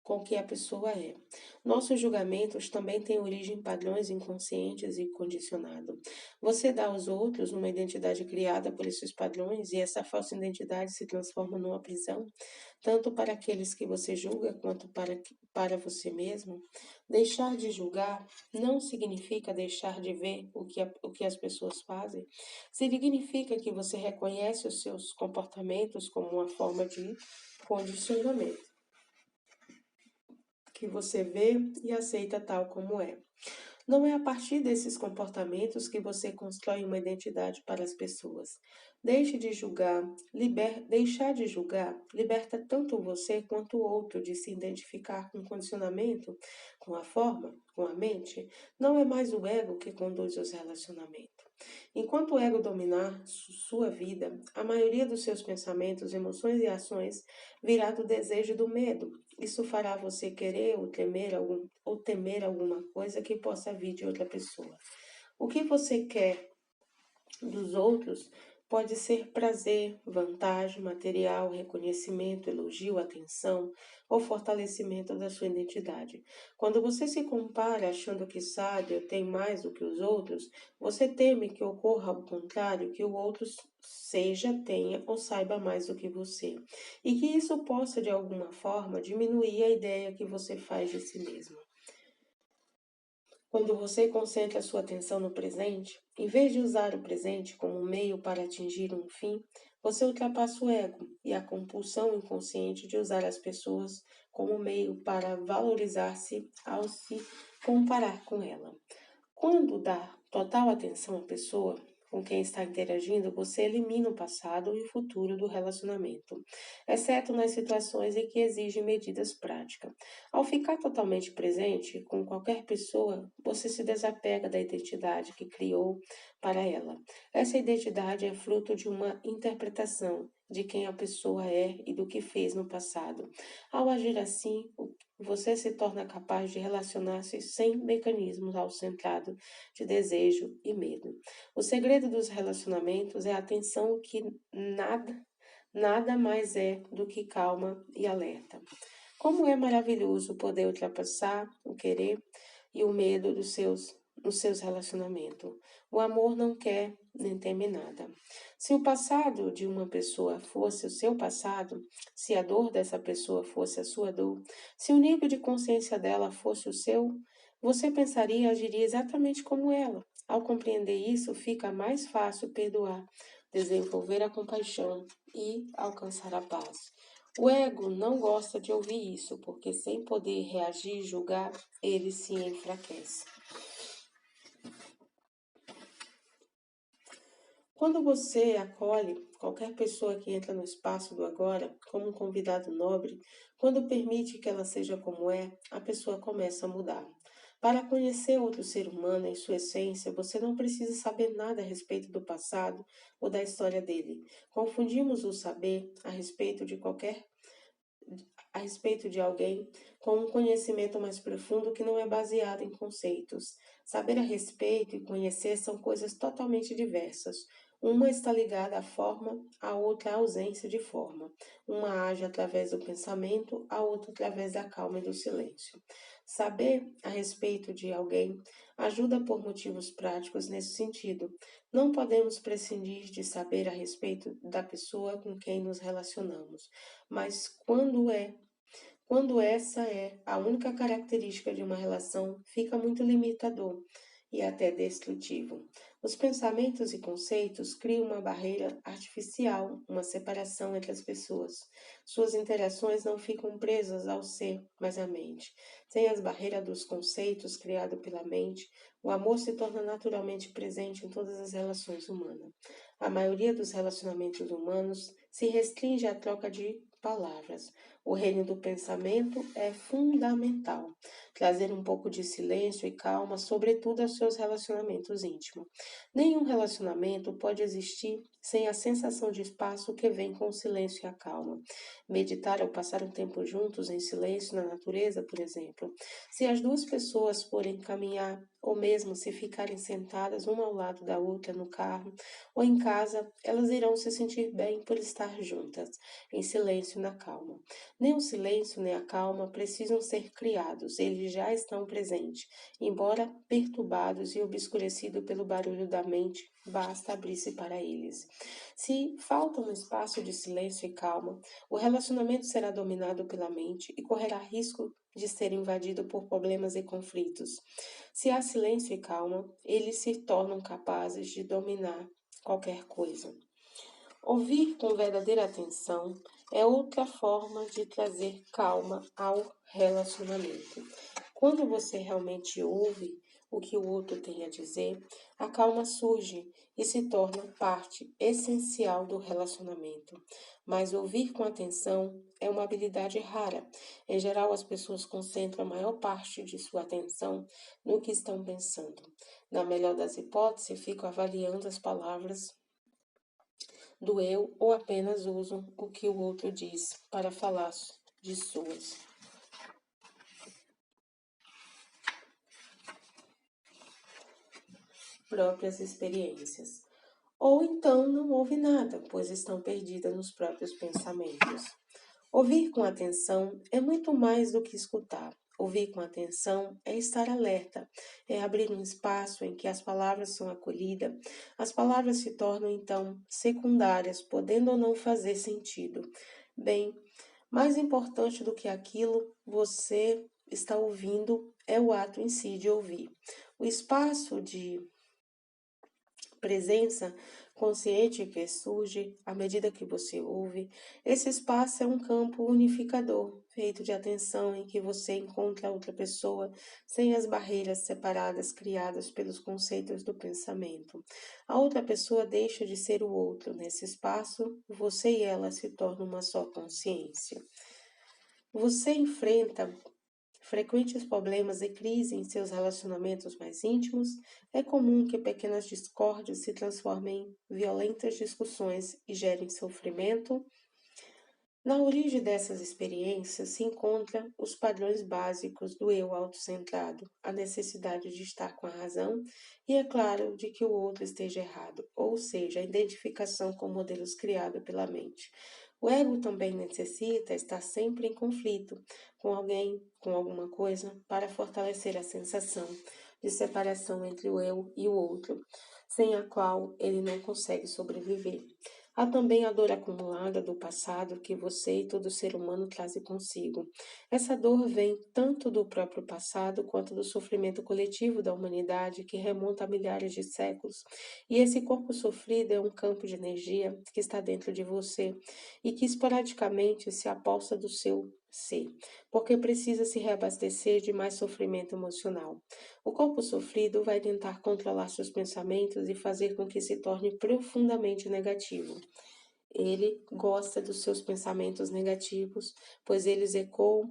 com o que a pessoa é. Nossos julgamentos também têm origem em padrões inconscientes e condicionados. Você dá aos outros uma identidade criada por esses padrões e essa falsa identidade se transforma numa prisão, tanto para aqueles que você julga quanto para você mesmo. Deixar de julgar não significa deixar de ver o que as pessoas fazem. Significa que você reconhece os seus comportamentos como uma forma de condicionamento, que você vê e aceita tal como é. Não é a partir desses comportamentos que você constrói uma identidade para as pessoas. Deixar de julgar liberta tanto você quanto o outro de se identificar com o condicionamento, com a forma, com a mente. Não é mais o ego que conduz os relacionamentos. Enquanto o ego dominar sua vida, a maioria dos seus pensamentos, emoções e ações virá do desejo e do medo. Isso fará você querer ou temer alguma coisa que possa vir de outra pessoa. O que você quer dos outros pode ser prazer, vantagem, material, reconhecimento, elogio, atenção ou fortalecimento da sua identidade. Quando você se compara achando que sabe ou tem mais do que os outros, você teme que ocorra ao contrário, que o outro seja, tenha ou saiba mais do que você, e que isso possa de alguma forma diminuir a ideia que você faz de si mesmo. Quando você concentra sua atenção no presente, em vez de usar o presente como um meio para atingir um fim, você ultrapassa o ego e a compulsão inconsciente de usar as pessoas como meio para valorizar-se ao se comparar com ela. Quando dá total atenção à pessoa com quem está interagindo, você elimina o passado e o futuro do relacionamento, exceto nas situações em que exigem medidas práticas. Ao ficar totalmente presente com qualquer pessoa, você se desapega da identidade que criou para ela. Essa identidade é fruto de uma interpretação de quem a pessoa é e do que fez no passado. Ao agir assim, você se torna capaz de relacionar-se sem mecanismos autocentrados de desejo e medo. O segredo dos relacionamentos é a atenção que nada mais é do que calma e alerta. Como é maravilhoso poder ultrapassar o querer e o medo nos seus relacionamentos. O amor não quer nem teme nada. Se o passado de uma pessoa fosse o seu passado, se a dor dessa pessoa fosse a sua dor, se o nível de consciência dela fosse o seu, você pensaria e agiria exatamente como ela. Ao compreender isso, fica mais fácil perdoar, desenvolver a compaixão e alcançar a paz. O ego não gosta de ouvir isso, porque sem poder reagir e julgar, ele se enfraquece. Quando você acolhe qualquer pessoa que entra no espaço do agora como um convidado nobre, quando permite que ela seja como é, a pessoa começa a mudar. Para conhecer outro ser humano em sua essência, você não precisa saber nada a respeito do passado ou da história dele. Confundimos o saber a respeito de alguém com um conhecimento mais profundo que não é baseado em conceitos. Saber a respeito e conhecer são coisas totalmente diversas. Uma está ligada à forma, a outra à ausência de forma. Uma age através do pensamento, a outra através da calma e do silêncio. Saber a respeito de alguém ajuda por motivos práticos nesse sentido. Não podemos prescindir de saber a respeito da pessoa com quem nos relacionamos, mas Quando essa é a única característica de uma relação, fica muito limitador e até destrutivo. Os pensamentos e conceitos criam uma barreira artificial, uma separação entre as pessoas. Suas interações não ficam presas ao ser, mas à mente. Sem as barreiras dos conceitos criados pela mente, o amor se torna naturalmente presente em todas as relações humanas. A maioria dos relacionamentos humanos se restringe à troca de palavras. O reino do pensamento é fundamental. Trazer um pouco de silêncio e calma, sobretudo aos seus relacionamentos íntimos. Nenhum relacionamento pode existir sem a sensação de espaço que vem com o silêncio e a calma. Meditar ou passar um tempo juntos em silêncio na natureza, por exemplo. Se as duas pessoas forem caminhar, ou mesmo se ficarem sentadas uma ao lado da outra no carro ou em casa, elas irão se sentir bem por estar juntas, em silêncio e na calma. Nem o silêncio nem a calma precisam ser criados, eles já estão presentes. Embora perturbados e obscurecidos pelo barulho da mente, basta abrir-se para eles. Se falta um espaço de silêncio e calma, o relacionamento será dominado pela mente e correrá risco de ser invadido por problemas e conflitos. Se há silêncio e calma, eles se tornam capazes de dominar qualquer coisa. Ouvir com verdadeira atenção é outra forma de trazer calma ao relacionamento. Quando você realmente ouve o que o outro tem a dizer, a calma surge e se torna parte essencial do relacionamento. Mas ouvir com atenção é uma habilidade rara. Em geral, as pessoas concentram a maior parte de sua atenção no que estão pensando. Na melhor das hipóteses, ficam avaliando as palavras do eu ou apenas usam o que o outro diz para falar de suas próprias experiências. Ou então não ouve nada, pois estão perdidas nos próprios pensamentos. Ouvir com atenção é muito mais do que escutar. Ouvir com atenção é estar alerta, é abrir um espaço em que as palavras são acolhidas. As palavras se tornam então secundárias, podendo ou não fazer sentido. Bem, mais importante do que aquilo você está ouvindo é o ato em si de ouvir. O espaço de presença consciente que surge à medida que você ouve, esse espaço é um campo unificador, feito de atenção em que você encontra outra pessoa sem as barreiras separadas criadas pelos conceitos do pensamento. A outra pessoa deixa de ser o outro. Nesse espaço, você e ela se tornam uma só consciência. Você enfrenta frequentes problemas e crise em seus relacionamentos mais íntimos, é comum que pequenas discórdias se transformem em violentas discussões e gerem sofrimento. Na origem dessas experiências se encontram os padrões básicos do eu autocentrado, a necessidade de estar com a razão e, é claro, de que o outro esteja errado, ou seja, a identificação com modelos criados pela mente. O ego também necessita estar sempre em conflito com alguém, com alguma coisa, para fortalecer a sensação de separação entre o eu e o outro, sem a qual ele não consegue sobreviver. Há também a dor acumulada do passado que você e todo ser humano trazem consigo. Essa dor vem tanto do próprio passado quanto do sofrimento coletivo da humanidade que remonta a milhares de séculos. E esse corpo sofrido é um campo de energia que está dentro de você e que esporadicamente se aposta do seu ser, porque precisa se reabastecer de mais sofrimento emocional. O corpo sofrido vai tentar controlar seus pensamentos e fazer com que se torne profundamente negativo. Ele gosta dos seus pensamentos negativos, pois eles ecoam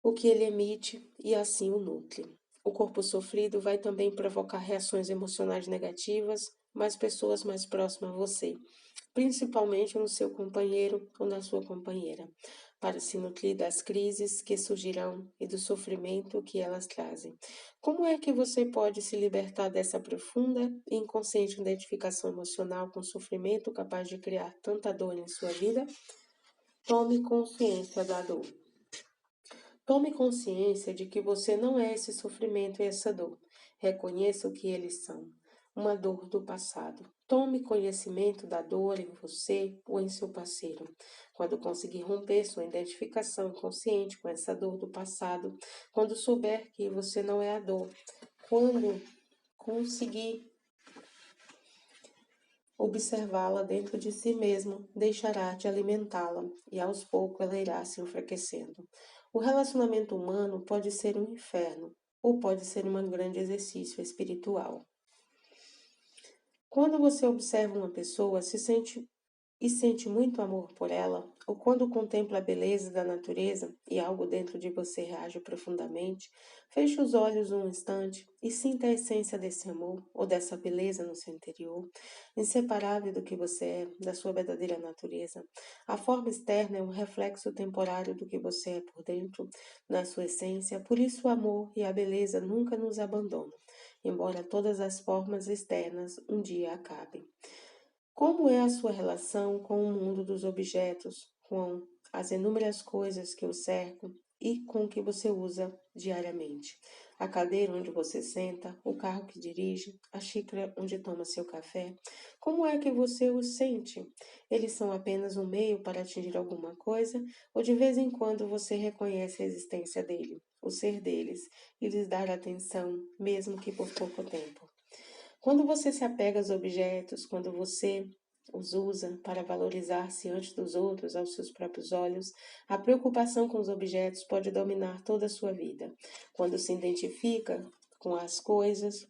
o que ele emite e assim o nutre. O corpo sofrido vai também provocar reações emocionais negativas, mas pessoas mais próximas a você, principalmente no seu companheiro ou na sua companheira, para se nutrir das crises que surgirão e do sofrimento que elas trazem. Como é que você pode se libertar dessa profunda e inconsciente identificação emocional com o sofrimento capaz de criar tanta dor em sua vida? Tome consciência da dor. Tome consciência de que você não é esse sofrimento e essa dor. Reconheça o que eles são. Uma dor do passado. Tome conhecimento da dor em você ou em seu parceiro. Quando conseguir romper sua identificação inconsciente com essa dor do passado, quando souber que você não é a dor, quando conseguir observá-la dentro de si mesmo, deixará de alimentá-la e aos poucos ela irá se enfraquecendo. O relacionamento humano pode ser um inferno ou pode ser um grande exercício espiritual. Quando você observa uma pessoa, sente muito amor por ela, ou quando contempla a beleza da natureza e algo dentro de você reage profundamente, feche os olhos um instante e sinta a essência desse amor ou dessa beleza no seu interior, inseparável do que você é, da sua verdadeira natureza. A forma externa é um reflexo temporário do que você é por dentro, na sua essência, por isso o amor e a beleza nunca nos abandonam, embora todas as formas externas um dia acabem. Como é a sua relação com o mundo dos objetos, com as inúmeras coisas que o cercam e com o que você usa diariamente? A cadeira onde você senta, o carro que dirige, a xícara onde toma seu café. Como é que você os sente? Eles são apenas um meio para atingir alguma coisa ou de vez em quando você reconhece a existência dele, o ser deles e lhes dar atenção, mesmo que por pouco tempo? Quando você se apega aos objetos, quando você os usa para valorizar-se antes dos outros, aos seus próprios olhos, a preocupação com os objetos pode dominar toda a sua vida. Quando se identifica com as coisas,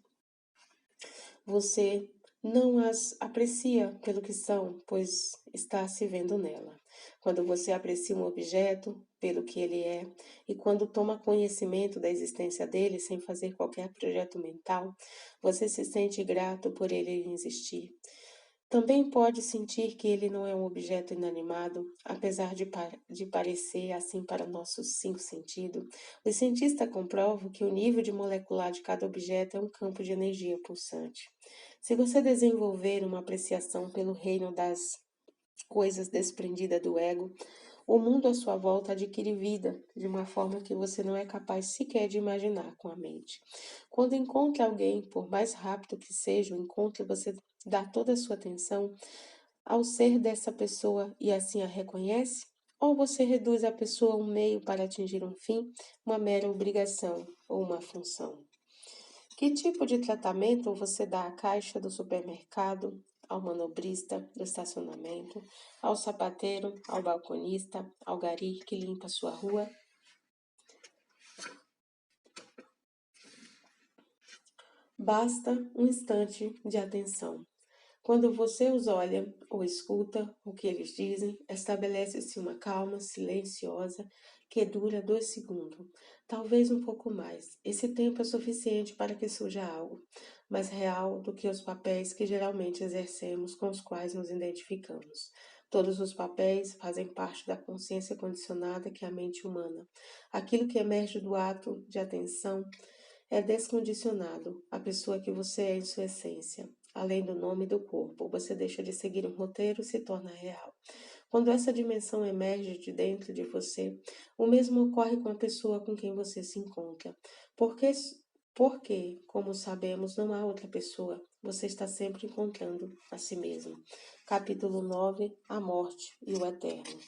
você não as aprecia pelo que são, pois está se vendo nela. Quando você aprecia um objeto pelo que ele é, e quando toma conhecimento da existência dele sem fazer qualquer projeto mental, você se sente grato por ele existir. Também pode sentir que ele não é um objeto inanimado, apesar de parecer assim para nossos cinco sentidos. Os cientistas comprovam que o nível de molecular de cada objeto é um campo de energia pulsante. Se você desenvolver uma apreciação pelo reino das coisas desprendida do ego, o mundo à sua volta adquire vida de uma forma que você não é capaz sequer de imaginar com a mente. Quando encontra alguém, por mais rápido que seja o encontro, você dá toda a sua atenção ao ser dessa pessoa e assim a reconhece? Ou você reduz a pessoa a um meio para atingir um fim, uma mera obrigação ou uma função? Que tipo de tratamento você dá à caixa do supermercado, ao manobrista do estacionamento, ao sapateiro, ao balconista, ao gari que limpa sua rua? Basta um instante de atenção. Quando você os olha ou escuta o que eles dizem, estabelece-se uma calma silenciosa que dura 2 segundos, talvez um pouco mais. Esse tempo é suficiente para que surja algo mais real do que os papéis que geralmente exercemos com os quais nos identificamos. Todos os papéis fazem parte da consciência condicionada que é a mente humana. Aquilo que emerge do ato de atenção é descondicionado, a pessoa que você é em sua essência. Além do nome e do corpo, você deixa de seguir um roteiro e se torna real. Quando essa dimensão emerge de dentro de você, o mesmo ocorre com a pessoa com quem você se encontra. Porque, porque, como sabemos, não há outra pessoa. Você está sempre encontrando a si mesmo. Capítulo 9: A Morte e o Eterno.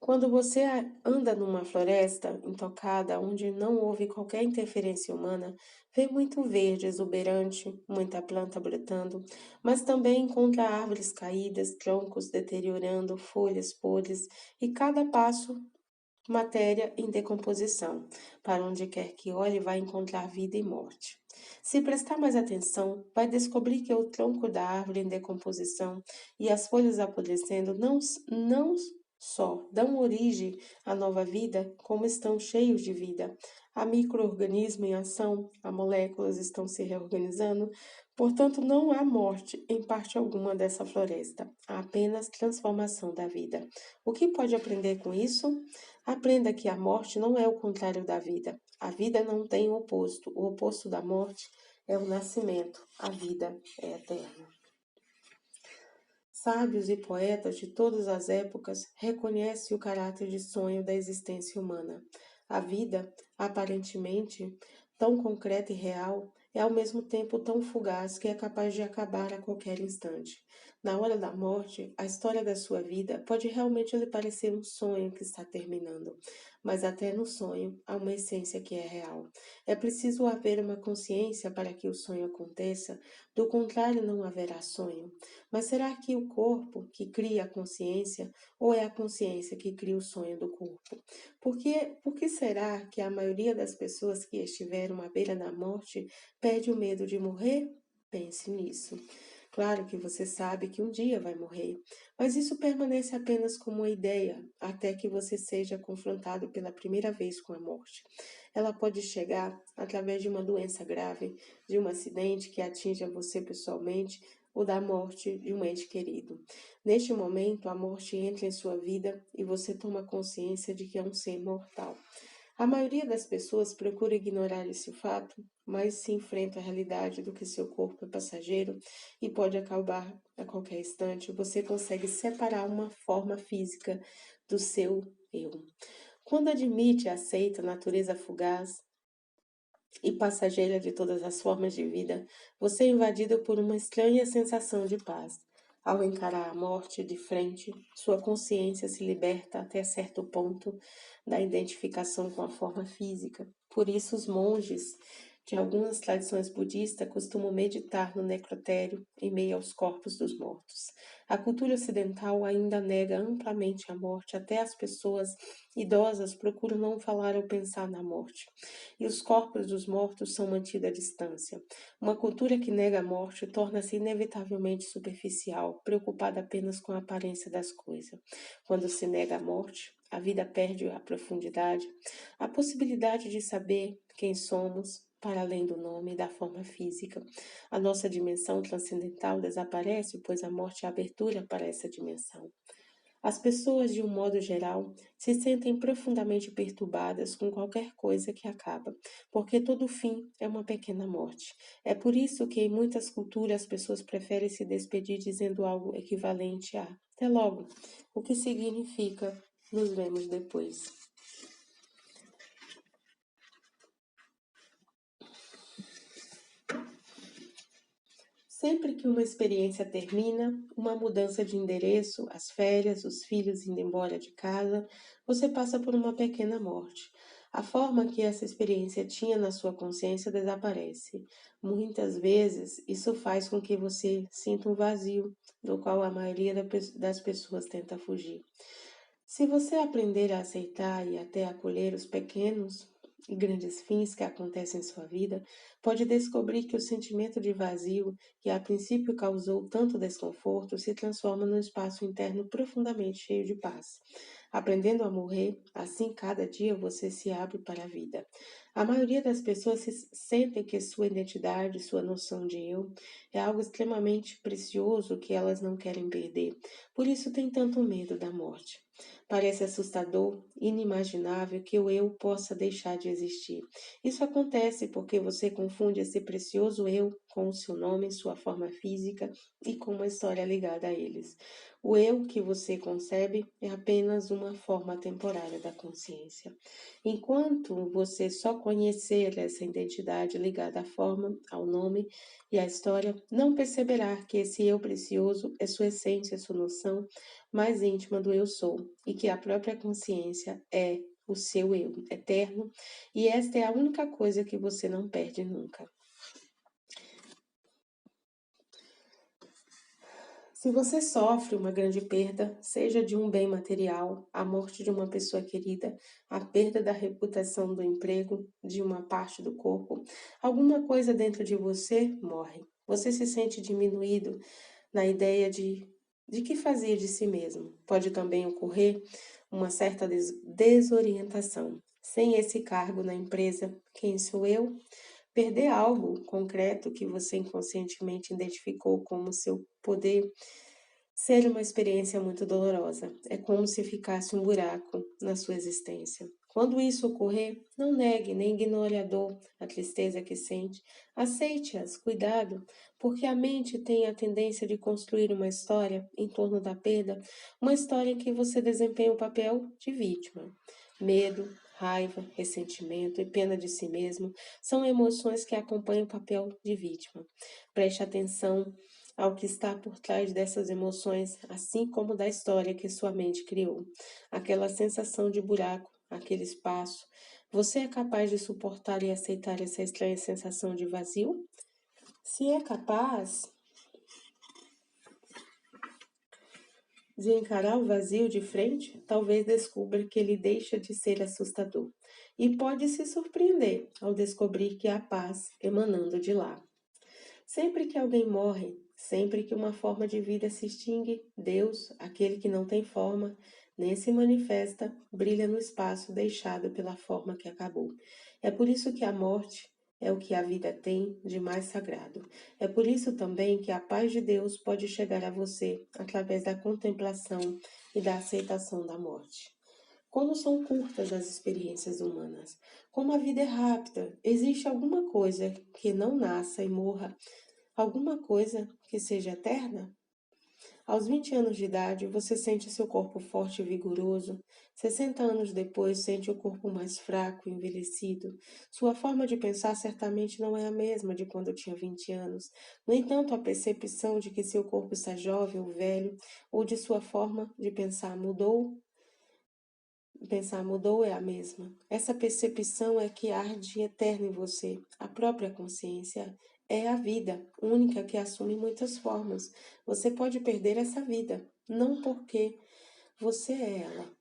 Quando você anda numa floresta intocada, onde não houve qualquer interferência humana, vê muito verde exuberante, muita planta brotando, mas também encontra árvores caídas, troncos deteriorando, folhas podres e cada passo matéria em decomposição. Para onde quer que olhe, vai encontrar vida e morte. Se prestar mais atenção, vai descobrir que o tronco da árvore em decomposição e as folhas apodrecendo não só dão origem à nova vida, como estão cheios de vida. Há micro-organismos em ação, as moléculas estão se reorganizando, portanto não há morte em parte alguma dessa floresta, há apenas transformação da vida. O que pode aprender com isso? Aprenda que a morte não é o contrário da vida. A vida não tem oposto. O oposto da morte é o nascimento. A vida é eterna. Sábios e poetas de todas as épocas reconhecem o caráter de sonho da existência humana. A vida, aparentemente tão concreta e real, é ao mesmo tempo tão fugaz que é capaz de acabar a qualquer instante. Na hora da morte, a história da sua vida pode realmente lhe parecer um sonho que está terminando, mas até no sonho há uma essência que é real. É preciso haver uma consciência para que o sonho aconteça, do contrário, não haverá sonho. Mas será que o corpo que cria a consciência ou é a consciência que cria o sonho do corpo? Por que será que a maioria das pessoas que estiveram à beira da morte perde o medo de morrer? Pense nisso. Claro que você sabe que um dia vai morrer, mas isso permanece apenas como uma ideia até que você seja confrontado pela primeira vez com a morte. Ela pode chegar através de uma doença grave, de um acidente que atinja você pessoalmente ou da morte de um ente querido. Neste momento, a morte entra em sua vida e você toma consciência de que é um ser mortal. A maioria das pessoas procura ignorar esse fato, mas se enfrenta a realidade do que seu corpo é passageiro e pode acabar a qualquer instante. Você consegue separar uma forma física do seu eu. Quando admite e aceita a natureza fugaz e passageira de todas as formas de vida, você é invadido por uma estranha sensação de paz. Ao encarar a morte de frente, sua consciência se liberta até certo ponto da identificação com a forma física. Por isso, os monges de algumas tradições budistas costumam meditar no necrotério em meio aos corpos dos mortos. A cultura ocidental ainda nega amplamente a morte, até as pessoas idosas procuram não falar ou pensar na morte, e os corpos dos mortos são mantidos à distância. Uma cultura que nega a morte torna-se inevitavelmente superficial, preocupada apenas com a aparência das coisas. Quando se nega a morte, a vida perde a profundidade, a possibilidade de saber quem somos, para além do nome e da forma física. A nossa dimensão transcendental desaparece, pois a morte é a abertura para essa dimensão. As pessoas, de um modo geral, se sentem profundamente perturbadas com qualquer coisa que acaba, porque todo fim é uma pequena morte. É por isso que em muitas culturas as pessoas preferem se despedir dizendo algo equivalente a "até logo", o que significa "nos vemos depois". Sempre que uma experiência termina, uma mudança de endereço, as férias, os filhos indo embora de casa, você passa por uma pequena morte. A forma que essa experiência tinha na sua consciência desaparece. Muitas vezes, isso faz com que você sinta um vazio, do qual a maioria das pessoas tenta fugir. Se você aprender a aceitar e até acolher os pequenos e grandes fins que acontecem em sua vida, pode descobrir que o sentimento de vazio, que a princípio causou tanto desconforto, se transforma num espaço interno profundamente cheio de paz. Aprendendo a morrer, assim cada dia você se abre para a vida. A maioria das pessoas sentem que sua identidade, sua noção de eu, é algo extremamente precioso que elas não querem perder. Por isso tem tanto medo da morte. Parece assustador, inimaginável que o eu possa deixar de existir. Isso acontece porque você confunde esse precioso eu com o seu nome, sua forma física e com uma história ligada a eles. O eu que você concebe é apenas uma forma temporária da consciência. Enquanto você só conhecer essa identidade ligada à forma, ao nome e à história, não perceberá que esse eu precioso é sua essência, sua noção mais íntima do eu sou, e que a própria consciência é o seu eu eterno, e esta é a única coisa que você não perde nunca. Se você sofre uma grande perda, seja de um bem material, a morte de uma pessoa querida, a perda da reputação do emprego, de uma parte do corpo, alguma coisa dentro de você morre. Você se sente diminuído na ideia de que fazer de si mesmo. Pode também ocorrer uma certa desorientação. Sem esse cargo na empresa, quem sou eu? Perder algo concreto que você inconscientemente identificou como seu poder ser uma experiência muito dolorosa. É como se ficasse um buraco na sua existência. Quando isso ocorrer, não negue nem ignore a dor, a tristeza que sente. Aceite-as, cuidado, porque a mente tem a tendência de construir uma história em torno da perda, uma história em que você desempenha o papel de vítima. Medo, raiva, ressentimento e pena de si mesmo são emoções que acompanham o papel de vítima. Preste atenção ao que está por trás dessas emoções, assim como da história que sua mente criou. Aquela sensação de buraco, aquele espaço. Você é capaz de suportar e aceitar essa estranha sensação de vazio? Se é capaz de encarar o vazio de frente, talvez descubra que ele deixa de ser assustador. E pode se surpreender ao descobrir que há paz emanando de lá. Sempre que alguém morre, sempre que uma forma de vida se extingue, Deus, aquele que não tem forma, nem se manifesta, brilha no espaço deixado pela forma que acabou. É por isso que a morte é o que a vida tem de mais sagrado. É por isso também que a paz de Deus pode chegar a você através da contemplação e da aceitação da morte. Como são curtas as experiências humanas, como a vida é rápida, existe alguma coisa que não nasça e morra, alguma coisa que seja eterna? Aos 20 anos de idade, você sente seu corpo forte e vigoroso. 60 anos depois, sente o corpo mais fraco e envelhecido. Sua forma de pensar certamente não é a mesma de quando tinha 20 anos. No entanto, a percepção de que seu corpo está jovem ou velho, ou de sua forma de pensar mudou é a mesma. Essa percepção é que arde eterna em você. A própria consciência é a vida, única que assume muitas formas. Você pode perder essa vida, não porque você é ela.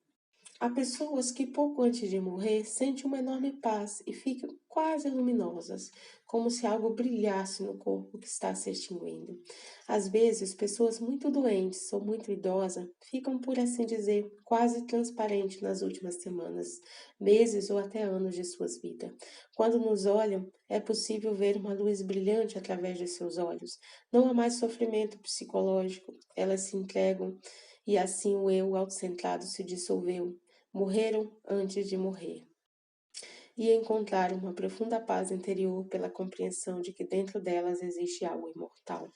Há pessoas que pouco antes de morrer sentem uma enorme paz e ficam quase luminosas, como se algo brilhasse no corpo que está se extinguindo. Às vezes, pessoas muito doentes ou muito idosas ficam, por assim dizer, quase transparentes nas últimas semanas, meses ou até anos de suas vidas. Quando nos olham, é possível ver uma luz brilhante através de seus olhos. Não há mais sofrimento psicológico, elas se entregam e assim o eu autocentrado se dissolveu. Morreram antes de morrer. E encontraram uma profunda paz interior pela compreensão de que dentro delas existe algo imortal.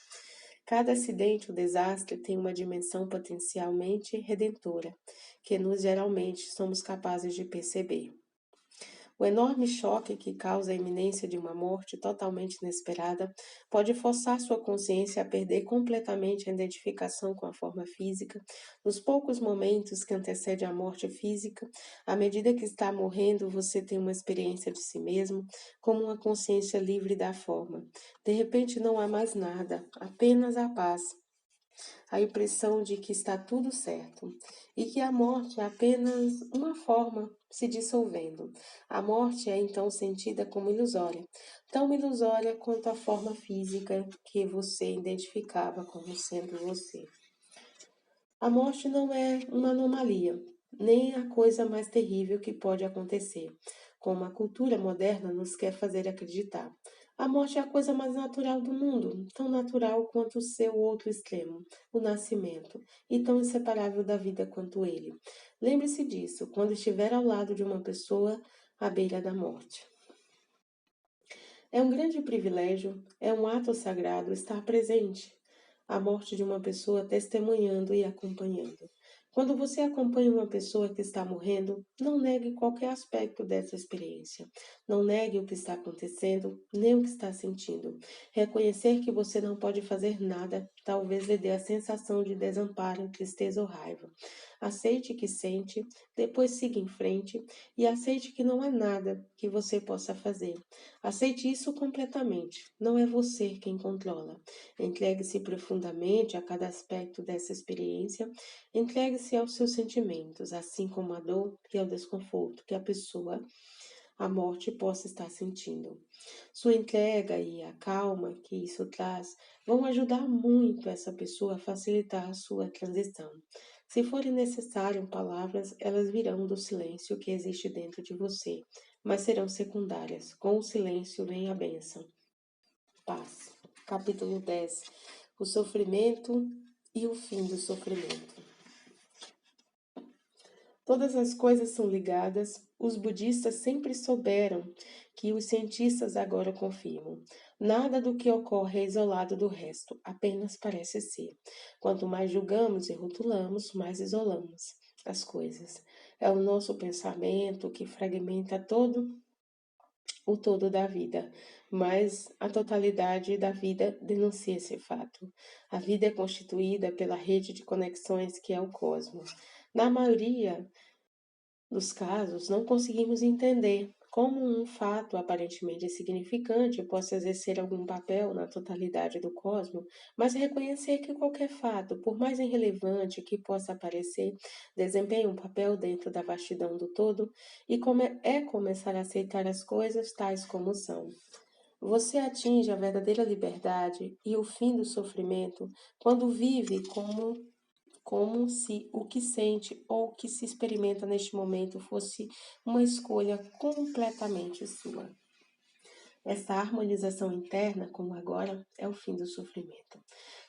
Cada acidente ou desastre tem uma dimensão potencialmente redentora, que nós geralmente somos capazes de perceber. O enorme choque que causa a iminência de uma morte totalmente inesperada pode forçar sua consciência a perder completamente a identificação com a forma física. Nos poucos momentos que antecedem a morte física, à medida que está morrendo, você tem uma experiência de si mesmo como uma consciência livre da forma. De repente não há mais nada, apenas a paz, a impressão de que está tudo certo e que a morte é apenas uma forma se dissolvendo. A morte é então sentida como ilusória, tão ilusória quanto a forma física que você identificava como sendo você. A morte não é uma anomalia, nem a coisa mais terrível que pode acontecer, como a cultura moderna nos quer fazer acreditar. A morte é a coisa mais natural do mundo, tão natural quanto o seu outro extremo, o nascimento, e tão inseparável da vida quanto ele. Lembre-se disso quando estiver ao lado de uma pessoa à beira da morte. É um grande privilégio, é um ato sagrado estar presente a morte de uma pessoa testemunhando e acompanhando. Quando você acompanha uma pessoa que está morrendo, não negue qualquer aspecto dessa experiência. Não negue o que está acontecendo, nem o que está sentindo. Reconhecer que você não pode fazer nada, talvez lhe dê a sensação de desamparo, tristeza ou raiva. Aceite que sente, depois siga em frente e aceite que não há nada que você possa fazer. Aceite isso completamente. Não é você quem controla. Entregue-se profundamente a cada aspecto dessa experiência. Entregue-se aos seus sentimentos, assim como a dor e ao desconforto que a morte possa estar sentindo. Sua entrega e a calma que isso traz vão ajudar muito essa pessoa a facilitar a sua transição. Se forem necessárias palavras, elas virão do silêncio que existe dentro de você, mas serão secundárias. Com o silêncio vem a bênção. Paz. Capítulo 10. O sofrimento e o fim do sofrimento. Todas as coisas são ligadas. Os budistas sempre souberam que os cientistas agora confirmam. Nada do que ocorre é isolado do resto, apenas parece ser. Quanto mais julgamos e rotulamos, mais isolamos as coisas. É o nosso pensamento que fragmenta o todo da vida, mas a totalidade da vida denuncia esse fato. A vida é constituída pela rede de conexões que é o cosmos. Na maioria dos casos, não conseguimos entender como um fato aparentemente insignificante possa exercer algum papel na totalidade do cosmos, mas reconhecer que qualquer fato, por mais irrelevante que possa parecer, desempenha um papel dentro da vastidão do todo e é começar a aceitar as coisas tais como são. Você atinge a verdadeira liberdade e o fim do sofrimento quando vive como se o que sente ou o que se experimenta neste momento fosse uma escolha completamente sua. Essa harmonização interna, como agora, é o fim do sofrimento.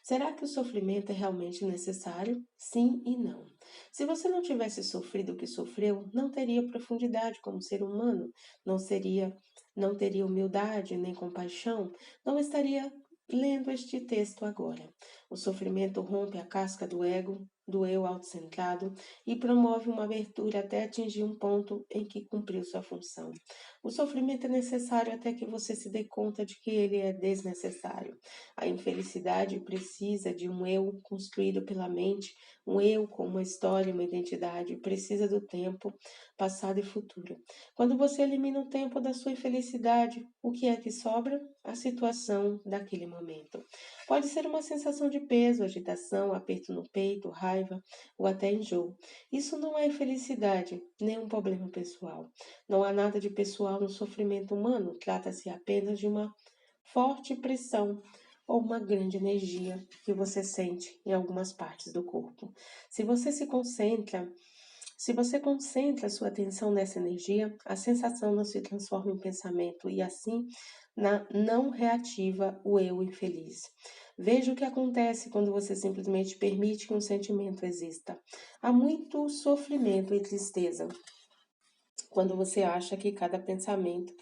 Será que o sofrimento é realmente necessário? Sim e não. Se você não tivesse sofrido o que sofreu, não teria profundidade como ser humano, não teria humildade nem compaixão, não estaria lendo este texto agora. O sofrimento rompe a casca do ego, do eu autocentrado e promove uma abertura até atingir um ponto em que cumpriu sua função. O sofrimento é necessário até que você se dê conta de que ele é desnecessário. A infelicidade precisa de um eu construído pela mente, um eu com uma história, uma identidade, precisa do tempo, passado e futuro. Quando você elimina o tempo da sua infelicidade, o que é que sobra? A situação daquele momento. Pode ser uma sensação de peso, agitação, aperto no peito, raiva ou até enjoo. Isso não é infelicidade, nem um problema pessoal. Não há nada de pessoal no sofrimento humano, trata-se apenas de uma forte pressão ou uma grande energia que você sente em algumas partes do corpo. Se você se concentra Se você concentra sua atenção nessa energia, a sensação não se transforma em pensamento e assim não reativa o eu infeliz. Veja o que acontece quando você simplesmente permite que um sentimento exista. Há muito sofrimento e tristeza quando você acha que cada pensamento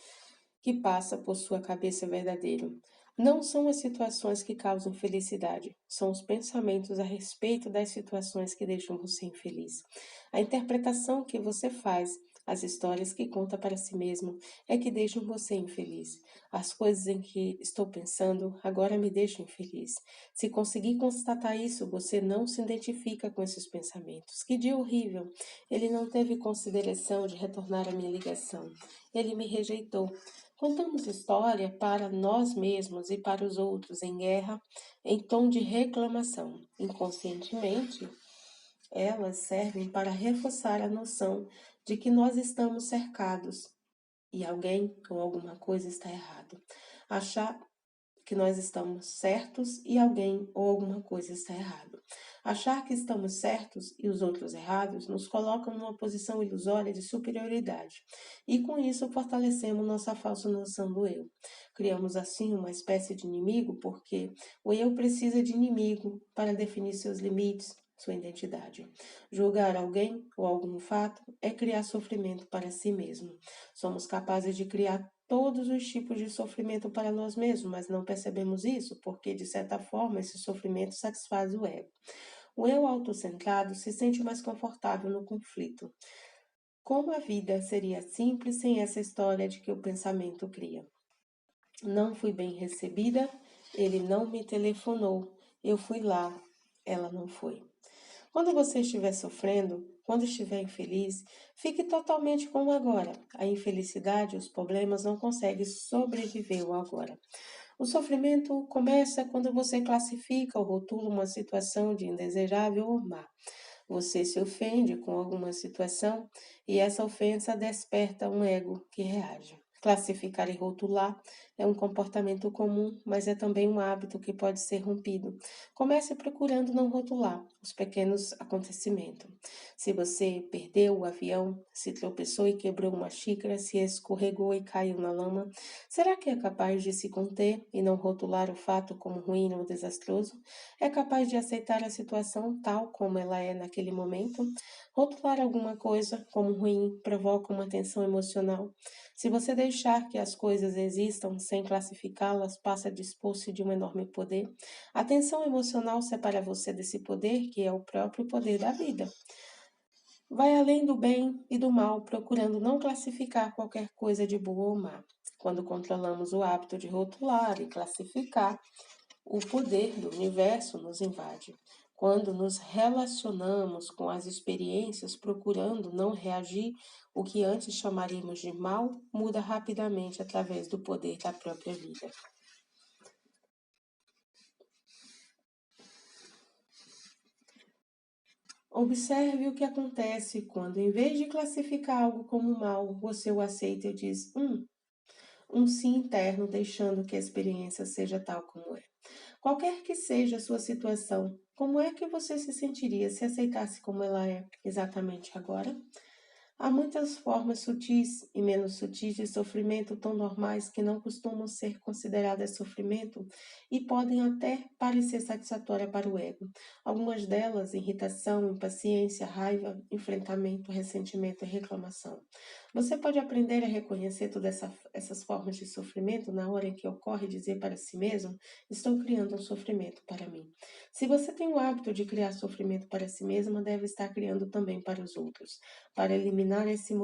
que passa por sua cabeça é verdadeiro. Não são as situações que causam felicidade, são os pensamentos a respeito das situações que deixam você infeliz. A interpretação que você faz, as histórias que conta para si mesmo, é que deixam você infeliz. As coisas em que estou pensando agora me deixam infeliz. Se conseguir constatar isso, você não se identifica com esses pensamentos. Que dia horrível! Ele não teve consideração de retornar a minha ligação. Ele me rejeitou. Contamos história para nós mesmos e para os outros em guerra, em tom de reclamação. Inconscientemente, elas servem para reforçar a noção de que nós estamos cercados e alguém ou alguma coisa está errado. Achar que nós estamos certos e alguém ou alguma coisa está errado. Achar que estamos certos e os outros errados nos colocam numa posição ilusória de superioridade e com isso fortalecemos nossa falsa noção do eu. Criamos assim uma espécie de inimigo porque o eu precisa de inimigo para definir seus limites, sua identidade. Julgar alguém ou algum fato é criar sofrimento para si mesmo. Somos capazes de criar todos os tipos de sofrimento para nós mesmos, mas não percebemos isso porque, de certa forma, esse sofrimento satisfaz o ego. O eu autocentrado se sente mais confortável no conflito. Como a vida seria simples sem essa história de que o pensamento cria? Não fui bem recebida, ele não me telefonou, eu fui lá, ela não foi. Quando você estiver sofrendo, quando estiver infeliz, fique totalmente com o agora. A infelicidade e os problemas não conseguem sobreviver ao agora. O sofrimento começa quando você classifica ou rotula uma situação de indesejável ou má. Você se ofende com alguma situação e essa ofensa desperta um ego que reage. Classificar e rotular é um comportamento comum, mas é também um hábito que pode ser rompido. Comece procurando não rotular os pequenos acontecimentos. Se você perdeu o avião, se tropeçou e quebrou uma xícara, se escorregou e caiu na lama, será que é capaz de se conter e não rotular o fato como ruim ou desastroso? É capaz de aceitar a situação tal como ela é naquele momento? Rotular alguma coisa como ruim provoca uma tensão emocional. Se você deixar que as coisas existam sem classificá-las, passa a dispor-se de um enorme poder. A tensão emocional separa você desse poder, que é o próprio poder da vida. Vai além do bem e do mal, procurando não classificar qualquer coisa de boa ou má. Quando controlamos o hábito de rotular e classificar, o poder do universo nos invade. Quando nos relacionamos com as experiências procurando não reagir, o que antes chamaríamos de mal muda rapidamente através do poder da própria vida. Observe o que acontece quando, em vez de classificar algo como mal, você o aceita e diz um sim interno, deixando que a experiência seja tal como é. Qualquer que seja a sua situação, como é que você se sentiria se aceitasse como ela é exatamente agora? Há muitas formas sutis e menos sutis de sofrimento tão normais que não costumam ser consideradas sofrimento e podem até parecer satisfatórias para o ego. Algumas delas, irritação, impaciência, raiva, enfrentamento, ressentimento e reclamação. Você pode aprender a reconhecer todas essas formas de sofrimento na hora em que ocorre dizer para si mesmo: estou criando um sofrimento para mim. Se você tem o hábito de criar sofrimento para si mesma, deve estar criando também para os outros. Para eliminar esses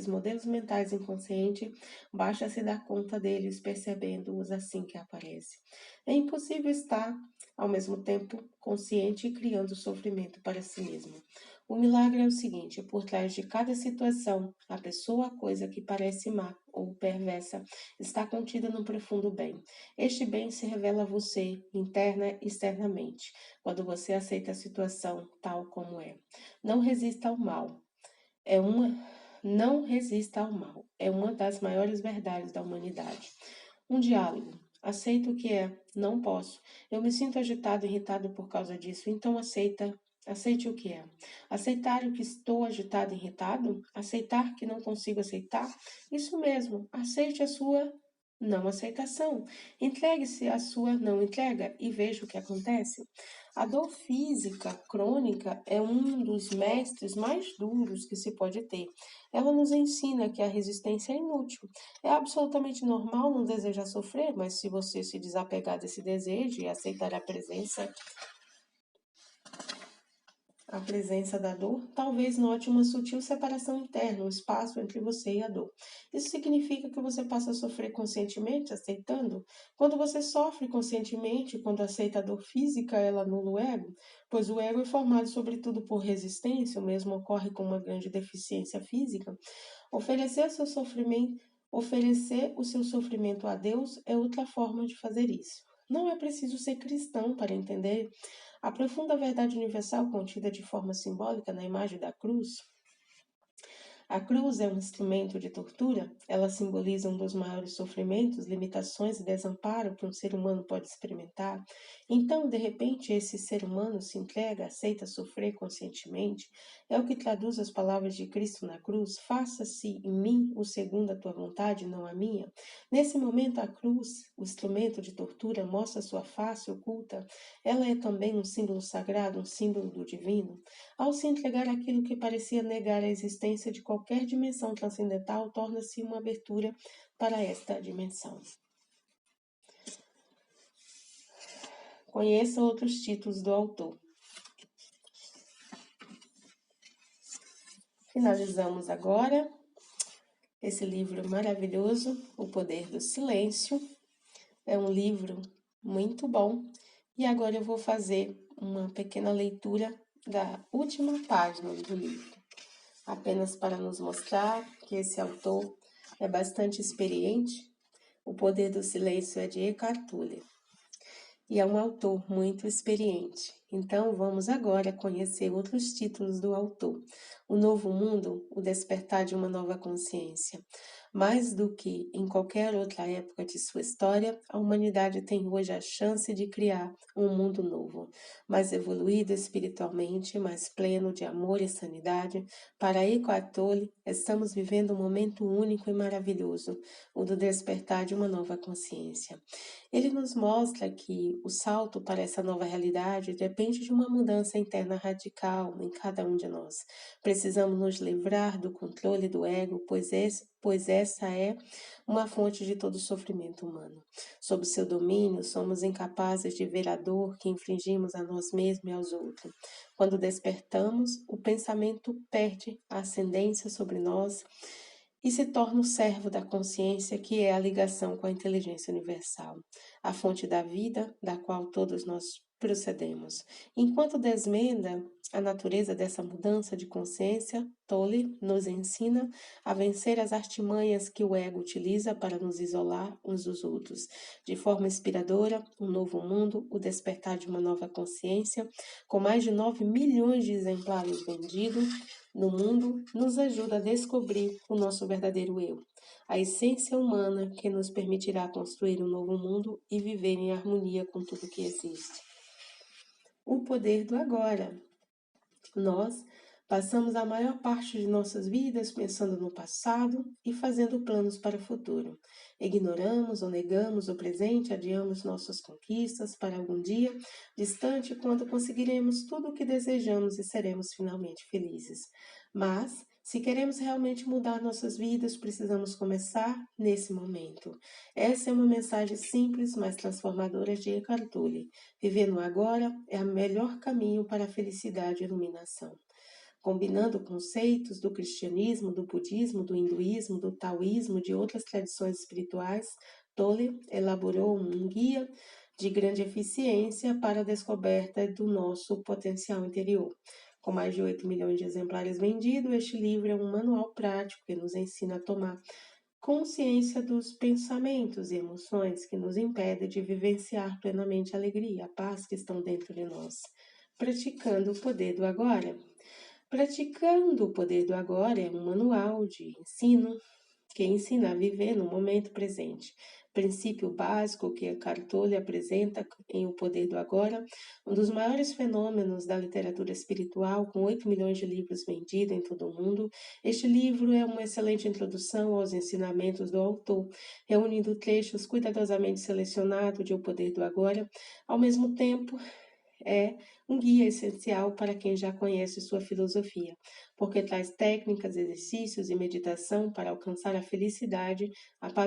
modelos mentais inconscientes, basta se dar conta deles, percebendo-os assim que aparecem. É impossível estar, ao mesmo tempo, consciente e criando sofrimento para si mesmo. O milagre é o seguinte: por trás de cada situação, a pessoa, a coisa que parece má ou perversa, está contida num profundo bem. Este bem se revela a você, interna e externamente, quando você aceita a situação tal como é. Não resista ao mal. Não resista ao mal. É uma das maiores verdades da humanidade. Um diálogo. Aceito o que é. Não posso. Eu me sinto agitado e irritado por causa disso. Então aceite o que é. Aceitar o que estou agitado e irritado? Aceitar que não consigo aceitar? Isso mesmo. Aceite a sua não aceitação. Entregue-se à sua não entrega e veja o que acontece. A dor física crônica é um dos mestres mais duros que se pode ter. Ela nos ensina que a resistência é inútil. É absolutamente normal não desejar sofrer, mas se você se desapegar desse desejo e aceitar a presença da dor, talvez note uma sutil separação interna, um espaço entre você e a dor. Isso significa que você passa a sofrer conscientemente, aceitando? Quando você sofre conscientemente, quando aceita a dor física, ela anula o ego, pois o ego é formado sobretudo por resistência, o mesmo ocorre com uma grande deficiência física. Oferecer o seu sofrimento a Deus é outra forma de fazer isso. Não é preciso ser cristão para entender a profunda verdade universal contida de forma simbólica na imagem da cruz. A cruz é um instrumento de tortura, ela simboliza um dos maiores sofrimentos, limitações e desamparo que um ser humano pode experimentar. Então, de repente, esse ser humano se entrega, aceita sofrer conscientemente. É o que traduz as palavras de Cristo na cruz: faça-se em mim o segundo a tua vontade, não a minha. Nesse momento, a cruz, o instrumento de tortura, mostra sua face oculta. Ela é também um símbolo sagrado, um símbolo do divino. Ao se entregar àquilo que parecia negar a existência de qualquer dimensão transcendental, torna-se uma abertura para esta dimensão. Conheça outros títulos do autor. Finalizamos agora esse livro maravilhoso, O Poder do Silêncio. É um livro muito bom. E agora eu vou fazer uma pequena leitura da última página do livro, apenas para nos mostrar que esse autor é bastante experiente. O Poder do Silêncio é de Eckhart Tolle e é um autor muito experiente. Então vamos agora conhecer outros títulos do autor. O Novo Mundo, o despertar de uma nova consciência. Mais do que em qualquer outra época de sua história, a humanidade tem hoje a chance de criar um mundo novo, mais evoluído espiritualmente, mais pleno de amor e sanidade. Para Eckhart Tolle, estamos vivendo um momento único e maravilhoso, o do despertar de uma nova consciência. Ele nos mostra que o salto para essa nova realidade depende de uma mudança interna radical em cada um de nós. Precisamos nos livrar do controle do ego, pois essa é uma fonte de todo sofrimento humano. Sob seu domínio, somos incapazes de ver a dor que infligimos a nós mesmos e aos outros. Quando despertamos, o pensamento perde a ascendência sobre nós e se torna o servo da consciência, que é a ligação com a inteligência universal, a fonte da vida, da qual todos nós procedemos. Enquanto desmenda a natureza dessa mudança de consciência, Tolle nos ensina a vencer as artimanhas que o ego utiliza para nos isolar uns dos outros. De forma inspiradora, um novo mundo, o despertar de uma nova consciência, com mais de 9 milhões de exemplares vendidos no mundo, nos ajuda a descobrir o nosso verdadeiro eu, a essência humana que nos permitirá construir um novo mundo e viver em harmonia com tudo que existe. O poder do agora. Nós passamos a maior parte de nossas vidas pensando no passado e fazendo planos para o futuro. Ignoramos ou negamos o presente, adiamos nossas conquistas para algum dia distante, quando conseguiremos tudo o que desejamos e seremos finalmente felizes. Mas, se queremos realmente mudar nossas vidas, precisamos começar nesse momento. Essa é uma mensagem simples, mas transformadora de Eckhart Tolle. Viver no agora é o melhor caminho para a felicidade e iluminação. Combinando conceitos do cristianismo, do budismo, do hinduísmo, do taoísmo, de outras tradições espirituais, Tolle elaborou um guia de grande eficiência para a descoberta do nosso potencial interior. Com mais de 8 milhões de exemplares vendidos, este livro é um manual prático que nos ensina a tomar consciência dos pensamentos e emoções que nos impedem de vivenciar plenamente a alegria e a paz que estão dentro de nós. Praticando o poder do agora. Praticando o poder do agora é um manual de ensino que ensina a viver no momento presente. Princípio básico que Eckhart Tolle apresenta em O Poder do Agora, um dos maiores fenômenos da literatura espiritual, com 8 milhões de livros vendidos em todo o mundo. Este livro é uma excelente introdução aos ensinamentos do autor, reunindo trechos cuidadosamente selecionados de O Poder do Agora. Ao mesmo tempo, é um guia essencial para quem já conhece sua filosofia, porque traz técnicas, exercícios e meditação para alcançar a felicidade, a paz